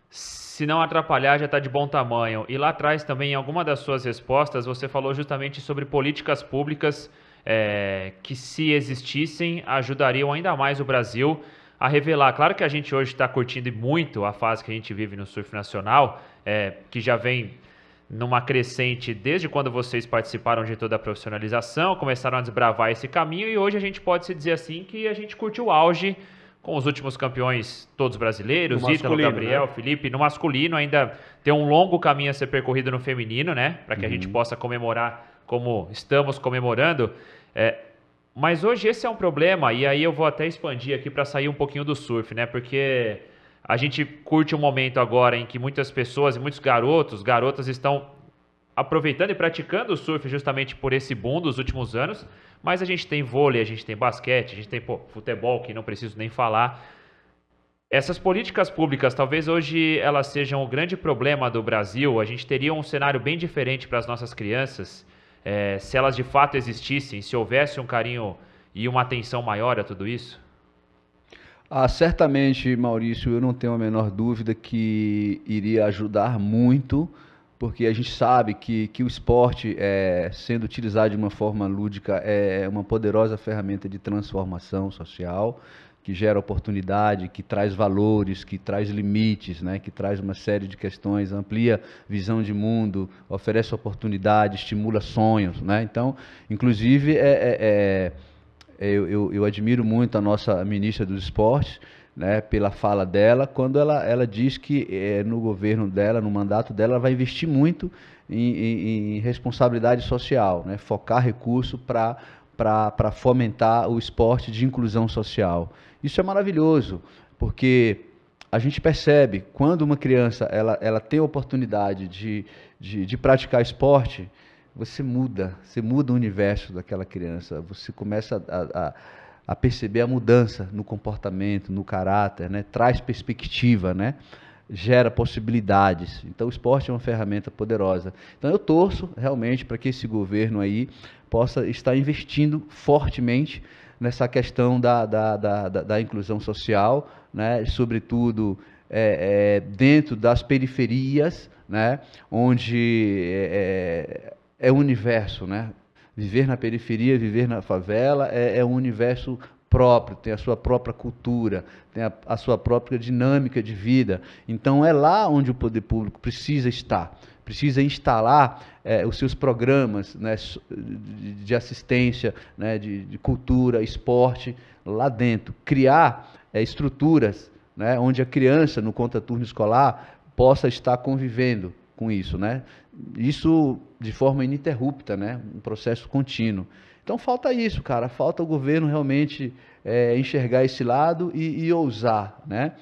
se não atrapalhar, já está de bom tamanho. E lá atrás também, em alguma das suas respostas, você falou justamente sobre políticas públicas que, se existissem, ajudariam ainda mais o Brasil a revelar. Claro que a gente hoje está curtindo muito a fase que a gente vive no surf nacional, que já vem numa crescente desde quando vocês participaram de toda a profissionalização, começaram a desbravar esse caminho, e hoje a gente pode se dizer assim que a gente curtiu o auge com os últimos campeões todos brasileiros, Ítalo, Gabriel, né? Felipe. No masculino ainda tem um longo caminho a ser percorrido no feminino, né? Para que a gente possa comemorar como estamos comemorando. Mas hoje esse é um problema, e aí eu vou até expandir aqui para sair um pouquinho do surf, né? Porque a gente curte um momento agora em que muitas pessoas e muitos garotas estão aproveitando e praticando o surf justamente por esse boom dos últimos anos. Mas a gente tem vôlei, a gente tem basquete, a gente tem futebol, que não preciso nem falar. Essas políticas públicas, talvez hoje elas sejam o grande problema do Brasil. A gente teria um cenário bem diferente para as nossas crianças, se elas de fato existissem, se houvesse um carinho e uma atenção maior a tudo isso? Certamente, Maurício, eu não tenho a menor dúvida que iria ajudar muito, porque a gente sabe que o esporte, sendo utilizado de uma forma lúdica, é uma poderosa ferramenta de transformação social, que gera oportunidade, que traz valores, que traz limites, né? Que traz uma série de questões, amplia visão de mundo, oferece oportunidade, estimula sonhos, né? Então, inclusive, eu admiro muito a nossa ministra dos Esportes, né, pela fala dela, quando ela diz que no governo dela, no mandato dela, ela vai investir muito em responsabilidade social, né, focar recurso para fomentar o esporte de inclusão social. Isso é maravilhoso, porque a gente percebe quando uma criança ela tem a oportunidade de praticar esporte, você muda o universo daquela criança, você começa a perceber a mudança no comportamento, no caráter, né? Traz perspectiva, né? Gera possibilidades. Então o esporte é uma ferramenta poderosa. Então eu torço realmente para que esse governo aí possa estar investindo fortemente nessa questão da inclusão social, né? Sobretudo dentro das periferias, né? Onde é um universo, né? Viver na periferia, viver na favela é um universo próprio, tem a sua própria cultura, tem a sua própria dinâmica de vida. Então é lá onde o poder público precisa estar, precisa instalar os seus programas, né, de assistência, né, de cultura, esporte, lá dentro. Criar estruturas, né, onde a criança, no contraturno escolar, possa estar convivendo com isso, né? Isso de forma ininterrupta, né? Um processo contínuo. Então falta isso, cara. Falta o governo realmente enxergar esse lado e ousar, né?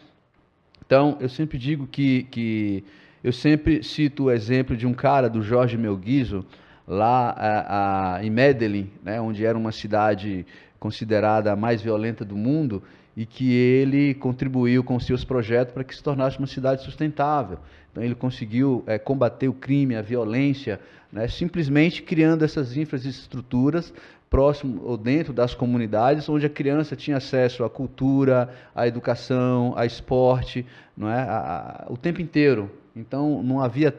Então eu sempre digo que eu sempre cito o exemplo de um cara, do Jorge Melguizo, lá em Medellín, né? Onde era uma cidade considerada a mais violenta do mundo, e que ele contribuiu com seus projetos para que se tornasse uma cidade sustentável. Então ele conseguiu combater o crime, a violência, né, simplesmente criando essas infraestruturas próximo ou dentro das comunidades, onde a criança tinha acesso à cultura, à educação, a esporte, não é? O tempo inteiro. Então não havia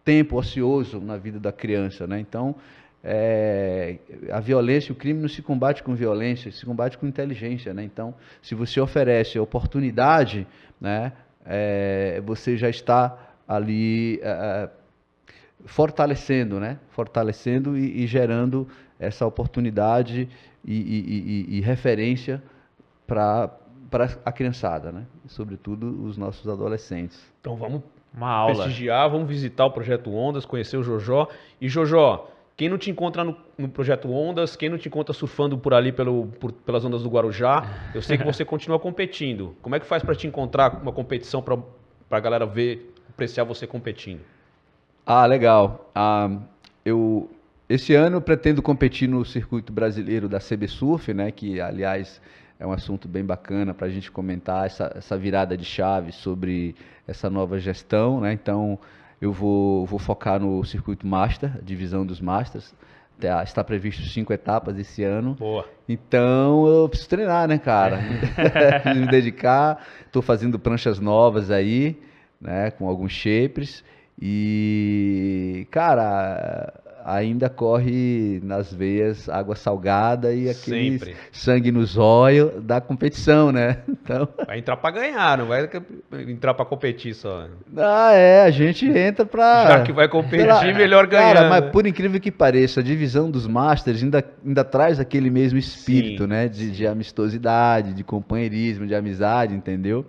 tempo ocioso na vida da criança, né? Então a violência, o crime não se combate com violência, se combate com inteligência, né? Então, se você oferece a oportunidade, né, você já está ali fortalecendo, né? Fortalecendo e gerando essa oportunidade e referência para a criançada, né? Sobretudo os nossos adolescentes. Então vamos uma aula. Prestigiar, vamos visitar o Projeto Ondas, conhecer o Jojó. E Jojó, quem não te encontra no Projeto Ondas, quem não te encontra surfando por ali pelas ondas do Guarujá, eu sei que você continua competindo. Como é que faz para te encontrar uma competição para a galera ver, apreciar você competindo? Ah, legal. Esse ano eu pretendo competir no circuito brasileiro da CB Surf, né, que, aliás, é um assunto bem bacana para a gente comentar, essa virada de chave sobre essa nova gestão, né? Então, eu vou focar no circuito Master, divisão dos Masters. Está previsto 5 etapas esse ano. Boa. Então eu preciso treinar, né, cara? Preciso me dedicar. Estou fazendo pranchas novas aí, né, com alguns shapers. E, cara, ainda corre nas veias água salgada e aquele Sempre. Sangue nos olhos da competição, né? Então... Vai entrar pra ganhar, não vai entrar pra competir só. A gente entra pra... Já que vai competir, melhor ganhar. Cara, mas por incrível que pareça, a divisão dos Masters ainda traz aquele mesmo espírito, sim, né? De amistosidade, de companheirismo, de amizade, entendeu?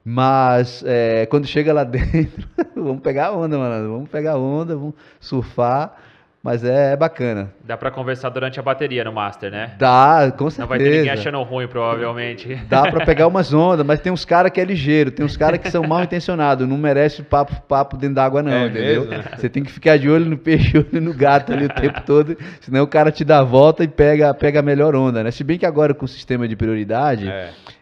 Mas quando chega lá dentro, vamos pegar onda, mano. Vamos pegar onda, vamos surfar. Mas é bacana. Dá pra conversar durante a bateria no Master, né? Dá, com certeza. Não vai ter ninguém achando ruim, provavelmente. Dá pra pegar umas ondas, mas tem uns caras que é ligeiro, tem uns caras que são mal intencionados, não merece papo dentro d'água não, entendeu? Mesmo? Você tem que ficar de olho no peixe, olho no gato ali o tempo todo, senão o cara te dá a volta e pega a melhor onda, né? Se bem que agora com o sistema de prioridade,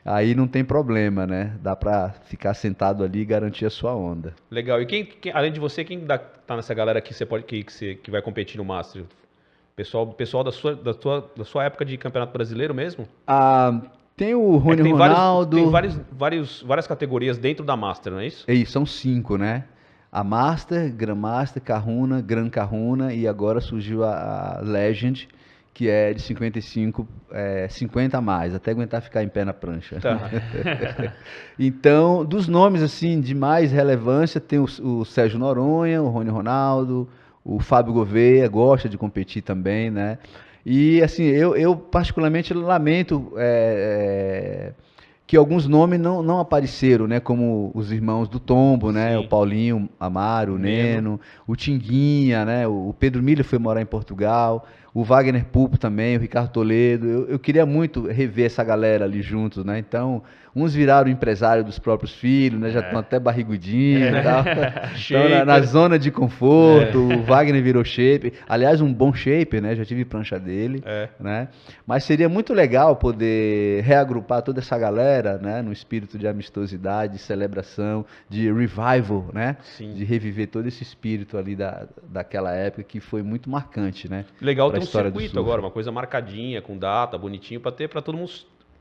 aí não tem problema, né? Dá pra ficar sentado ali e garantir a sua onda. Legal. E quem além de você, quem tá nessa galera que que vai competir no Master? Pessoal da sua época de Campeonato Brasileiro mesmo? Tem o Rony Ronaldo. Tem várias categorias dentro da Master, não é isso? São 5, né? A Master, Grandmaster, Kahuna, Gran Kahuna, e agora surgiu a Legend, que é de 55, 50 a mais, até aguentar ficar em pé na prancha. Tá. Então, dos nomes assim de mais relevância, tem o Sérgio Noronha, o Rony Ronaldo, o Fábio Gouveia, gosta de competir também, né? E assim, eu particularmente lamento que alguns nomes não apareceram, né? Como os irmãos do Tombo, né? Sim. O Paulinho Amaro, o Neno, o Tinguinha, né? O Pedro Milho foi morar em Portugal, o Wagner Pulpo também, o Ricardo Toledo. Eu queria muito rever essa galera ali juntos, né? Então, uns viraram empresário dos próprios filhos, né? Já estão até barrigudinhos e tal. Então, na zona de conforto, o Wagner virou shaper. Aliás, um bom shaper, né? Já tive prancha dele, né? Mas seria muito legal poder reagrupar toda essa galera, né? No espírito de amistosidade, de celebração, de revival, né? Sim. De reviver todo esse espírito ali daquela época que foi muito marcante, né? Legal ter um circuito agora, uma coisa marcadinha, com data, bonitinho, para todo mundo,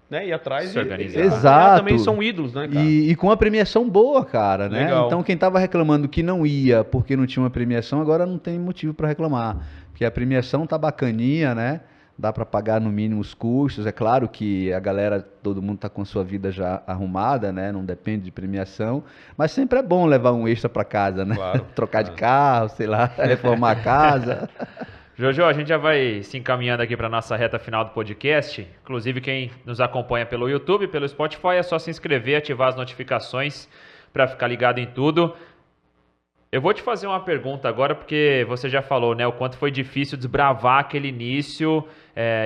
né, ir atrás se organizar. Exato. Também são ídolos, né, cara? E com a premiação boa, cara, né? Legal. Então quem tava reclamando que não ia porque não tinha uma premiação, agora não tem motivo para reclamar. Porque a premiação tá bacaninha, né? Dá para pagar no mínimo os custos. É claro que a galera, todo mundo tá com sua vida já arrumada, né? Não depende de premiação. Mas sempre é bom levar um extra para casa, né? Claro. Trocar de carro, sei lá, reformar a casa. Jojo, a gente já vai se encaminhando aqui para nossa reta final do podcast. Inclusive, quem nos acompanha pelo YouTube, pelo Spotify, é só se inscrever, ativar as notificações para ficar ligado em tudo. Eu vou te fazer uma pergunta agora, porque você já falou, né, o quanto foi difícil desbravar aquele início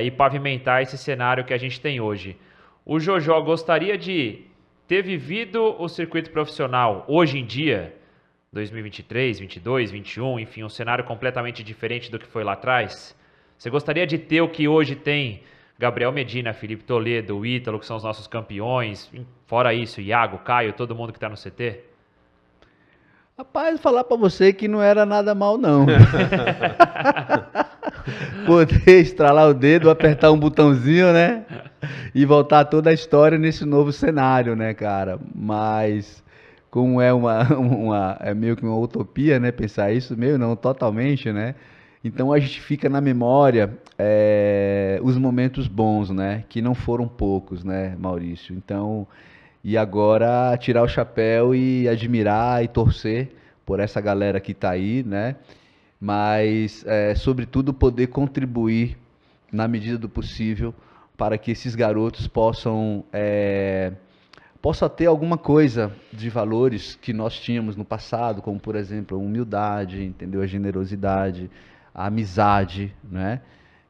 e pavimentar esse cenário que a gente tem hoje. O Jojo gostaria de ter vivido o circuito profissional hoje em dia, 2023, 22, 21, enfim, um cenário completamente diferente do que foi lá atrás? Você gostaria de ter o que hoje tem Gabriel Medina, Felipe Toledo, o Ítalo, que são os nossos campeões, fora isso, Iago, Caio, todo mundo que está no CT? Rapaz, falar pra você que não era nada mal, não. Poder estralar o dedo, apertar um botãozinho, né? E voltar toda a história nesse novo cenário, né, cara? Mas, como é é meio que uma utopia, né? Pensar isso, meio não, totalmente, né? Então a gente fica na memória os momentos bons, né? Que não foram poucos, né, Maurício? Então... E agora tirar o chapéu e admirar e torcer por essa galera que está aí, né? Mas, sobretudo, poder contribuir na medida do possível para que esses garotos possam ter alguma coisa de valores que nós tínhamos no passado, como, por exemplo, a humildade, entendeu? A generosidade, a amizade, né?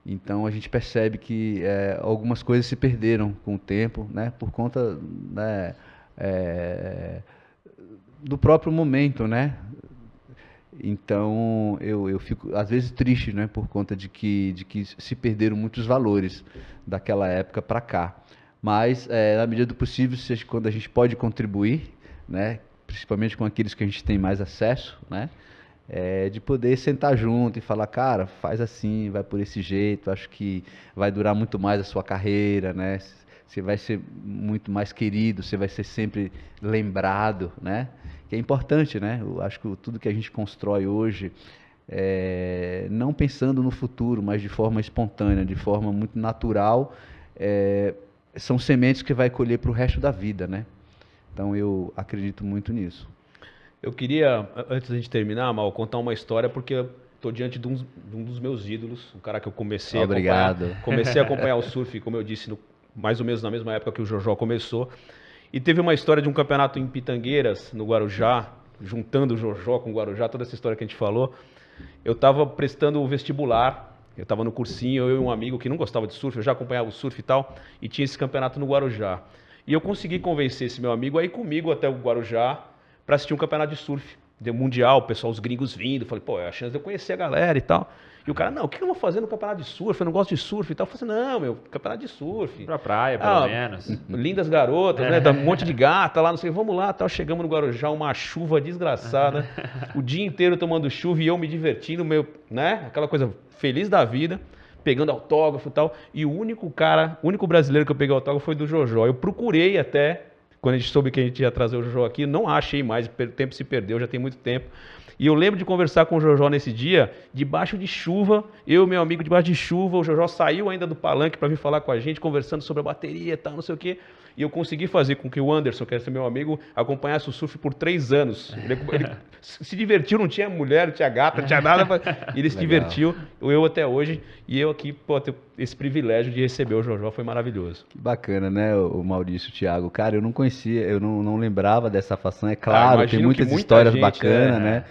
Então a gente percebe que algumas coisas se perderam com o tempo, né, por conta, né, do próprio momento, né? Então eu fico às vezes triste, né, por conta de que se perderam muitos valores daquela época para cá. Mas na medida do possível, quando a gente pode contribuir, né, principalmente com aqueles que a gente tem mais acesso, né? De poder sentar junto e falar, cara, faz assim, vai por esse jeito, acho que vai durar muito mais a sua carreira, né? Você vai ser muito mais querido, você vai ser sempre lembrado, né? Que é importante, né? Eu acho que tudo que a gente constrói hoje, não pensando no futuro, mas de forma espontânea, de forma muito natural, são sementes que vai colher para o resto da vida, né? Então eu acredito muito nisso. Eu queria, antes de a gente terminar, Mal, contar uma história, porque eu estou diante de um dos meus ídolos, um cara que eu comecei a acompanhar o surf, como eu disse, mais ou menos na mesma época que o Jojo começou. E teve uma história de um campeonato em Pitangueiras, no Guarujá, juntando o Jojo com o Guarujá, toda essa história que a gente falou. Eu estava prestando o vestibular, eu estava no cursinho, eu e um amigo que não gostava de surf, eu já acompanhava o surf e tal, e tinha esse campeonato no Guarujá. E eu consegui convencer esse meu amigo a ir comigo até o Guarujá, para assistir um campeonato de surf, de mundial, o pessoal, os gringos vindo. Falei, pô, é a chance de eu conhecer a galera e tal. E o cara, não, o que eu vou fazer no campeonato de surf? Eu não gosto de surf e tal. Eu falei, não, meu, campeonato de surf. Pra praia, pelo menos. Lindas garotas, né? Um monte de gata lá, não sei, vamos lá, tal. Chegamos no Guarujá, uma chuva desgraçada, o dia inteiro tomando chuva e eu me divertindo, né? Aquela coisa feliz da vida, pegando autógrafo e tal. E o único brasileiro que eu peguei autógrafo foi do Jojo. Eu procurei até... Quando a gente soube que a gente ia trazer o Jojo aqui, não achei mais, o tempo se perdeu, já tem muito tempo. E eu lembro de conversar com o Jojo nesse dia, debaixo de chuva, eu e meu amigo debaixo de chuva, o Jojo saiu ainda do palanque para vir falar com a gente, conversando sobre a bateria e tal, não sei o quê. E eu consegui fazer com que o Anderson, que era meu amigo, acompanhasse o surf por 3 anos. Ele se divertiu, não tinha mulher, não tinha gata, não tinha nada. Ele se divertiu, eu até hoje. E eu aqui, pô, ter esse privilégio de receber o Jojo foi maravilhoso. Que bacana, né, o Maurício, o Thiago. Cara, eu não conhecia, eu não lembrava dessa fação. É claro, tem muitas histórias bacanas, né?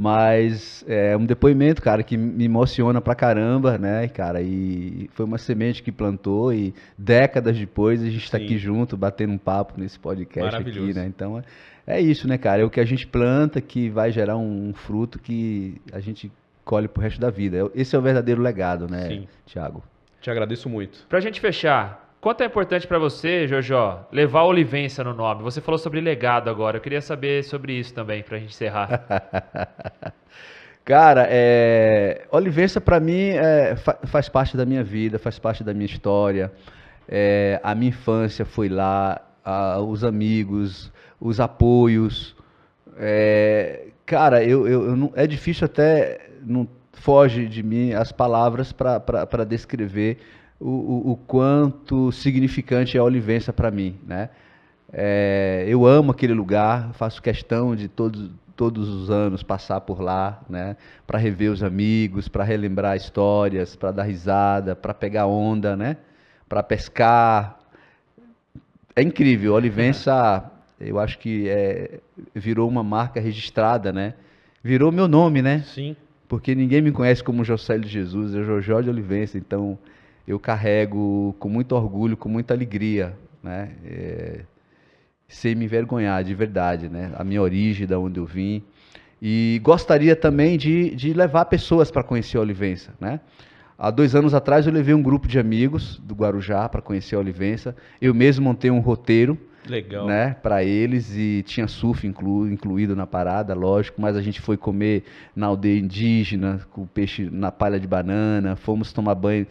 Mas é um depoimento, cara, que me emociona pra caramba, né, cara? E foi uma semente que plantou e décadas depois a gente tá Sim. aqui junto, batendo um papo nesse podcast aqui, Maravilhoso. né? Então é isso, né, cara? É o que a gente planta que vai gerar um fruto que a gente colhe pro resto da vida. Esse é o verdadeiro legado, né, Sim. Thiago? Te agradeço muito. Pra gente fechar, quanto é importante pra você, Jojó, levar Olivença no nome? Você falou sobre legado agora, eu queria saber sobre isso também, pra gente encerrar. Cara, Olivença pra mim faz parte da minha vida, faz parte da minha história. A minha infância foi lá, os amigos, os apoios. Cara, eu não, é difícil até, não foge de mim as palavras para descrever o quanto significante é a Olivença para mim, né? Eu amo aquele lugar, faço questão de todos os anos passar por lá, né? Para rever os amigos, para relembrar histórias, para dar risada, para pegar onda, né? Para pescar. É incrível, Olivença, eu acho que virou uma marca registrada, né? Virou meu nome, né? Sim. Porque ninguém me conhece como Jocélio de Jesus, é Jojó de Olivença, então eu carrego com muito orgulho, com muita alegria, né? Sem me envergonhar, de verdade, né? A minha origem, da onde eu vim. E gostaria também de levar pessoas para conhecer a Olivença, né? Há 2 anos atrás eu levei um grupo de amigos do Guarujá para conhecer a Olivença. Eu mesmo montei um roteiro, Legal. né, para eles, e tinha surf incluído na parada, lógico, mas a gente foi comer na aldeia indígena, com peixe na palha de banana, fomos tomar banho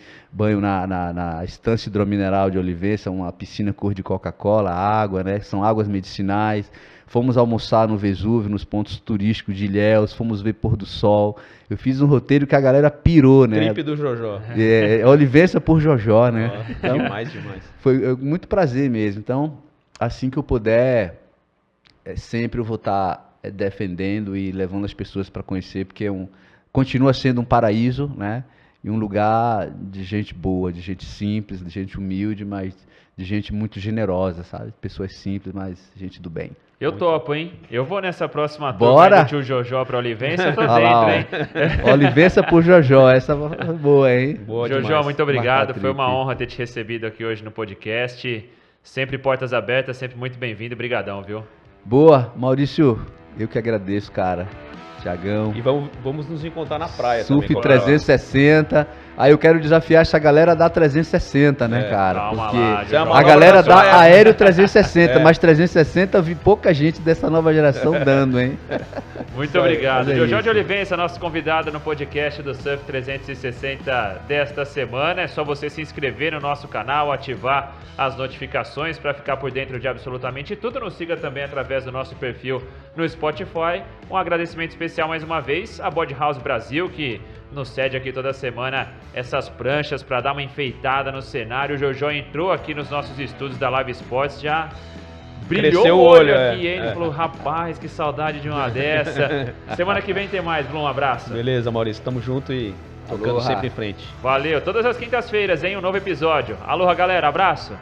na estância hidromineral de Olivença, uma piscina cor de Coca-Cola, água, né, são águas medicinais. Fomos almoçar no Vesúvio, nos pontos turísticos de Ilhéus, fomos ver pôr do sol. Eu fiz um roteiro que a galera pirou, né? Trip do Jojó. Olivença por Jojó, né? Ó, Então, demais. foi muito prazer mesmo. Então, assim que eu puder, sempre eu vou estar defendendo e levando as pessoas para conhecer, porque continua sendo um paraíso, né? E um lugar de gente boa, de gente simples, de gente humilde, mas de gente muito generosa, sabe? Pessoas simples, mas gente do bem. Eu topo, hein? Eu vou nessa próxima Bora! turma do tio Jojó pra Olivença, eu tô Olha lá, dentro, hein? Olivença por Jojó, essa é boa, hein? Boa Jojó, demais. muito obrigado. Marcar Foi uma trip. honra ter te recebido aqui hoje no podcast. Sempre portas abertas, sempre muito bem-vindo. Obrigadão, viu? Boa, Maurício, eu que agradeço, cara. Tiagão. E vamos nos encontrar na praia Surf também. 360. Aí eu quero desafiar essa galera da 360, né, cara? Calma Porque lá, Jojó. a galera Vamos dá aéreo 360, mas 360 eu vi pouca gente dessa nova geração dando, hein? Muito Isso aí, obrigado. mas é Jojó isso. de Olivença, nosso convidado no podcast do Surf 360 desta semana. É só você se inscrever no nosso canal, ativar as notificações para ficar por dentro de absolutamente tudo. Nos siga também através do nosso perfil no Spotify. Um agradecimento especial mais uma vez à Bod House Brasil, que nos cede aqui toda semana essas pranchas para dar uma enfeitada no cenário. O Jojó entrou aqui nos nossos estúdios da Live Sports, já brilhou Cresceu o o olho olho, aqui, hein? Ele falou, rapaz, que saudade de uma dessa. Semana que vem tem mais, Blum, um abraço. Beleza, Maurício, tamo junto e tocando Aloha. sempre em frente. Valeu, todas as quintas-feiras, hein? Um novo episódio. Aloha, galera, abraço.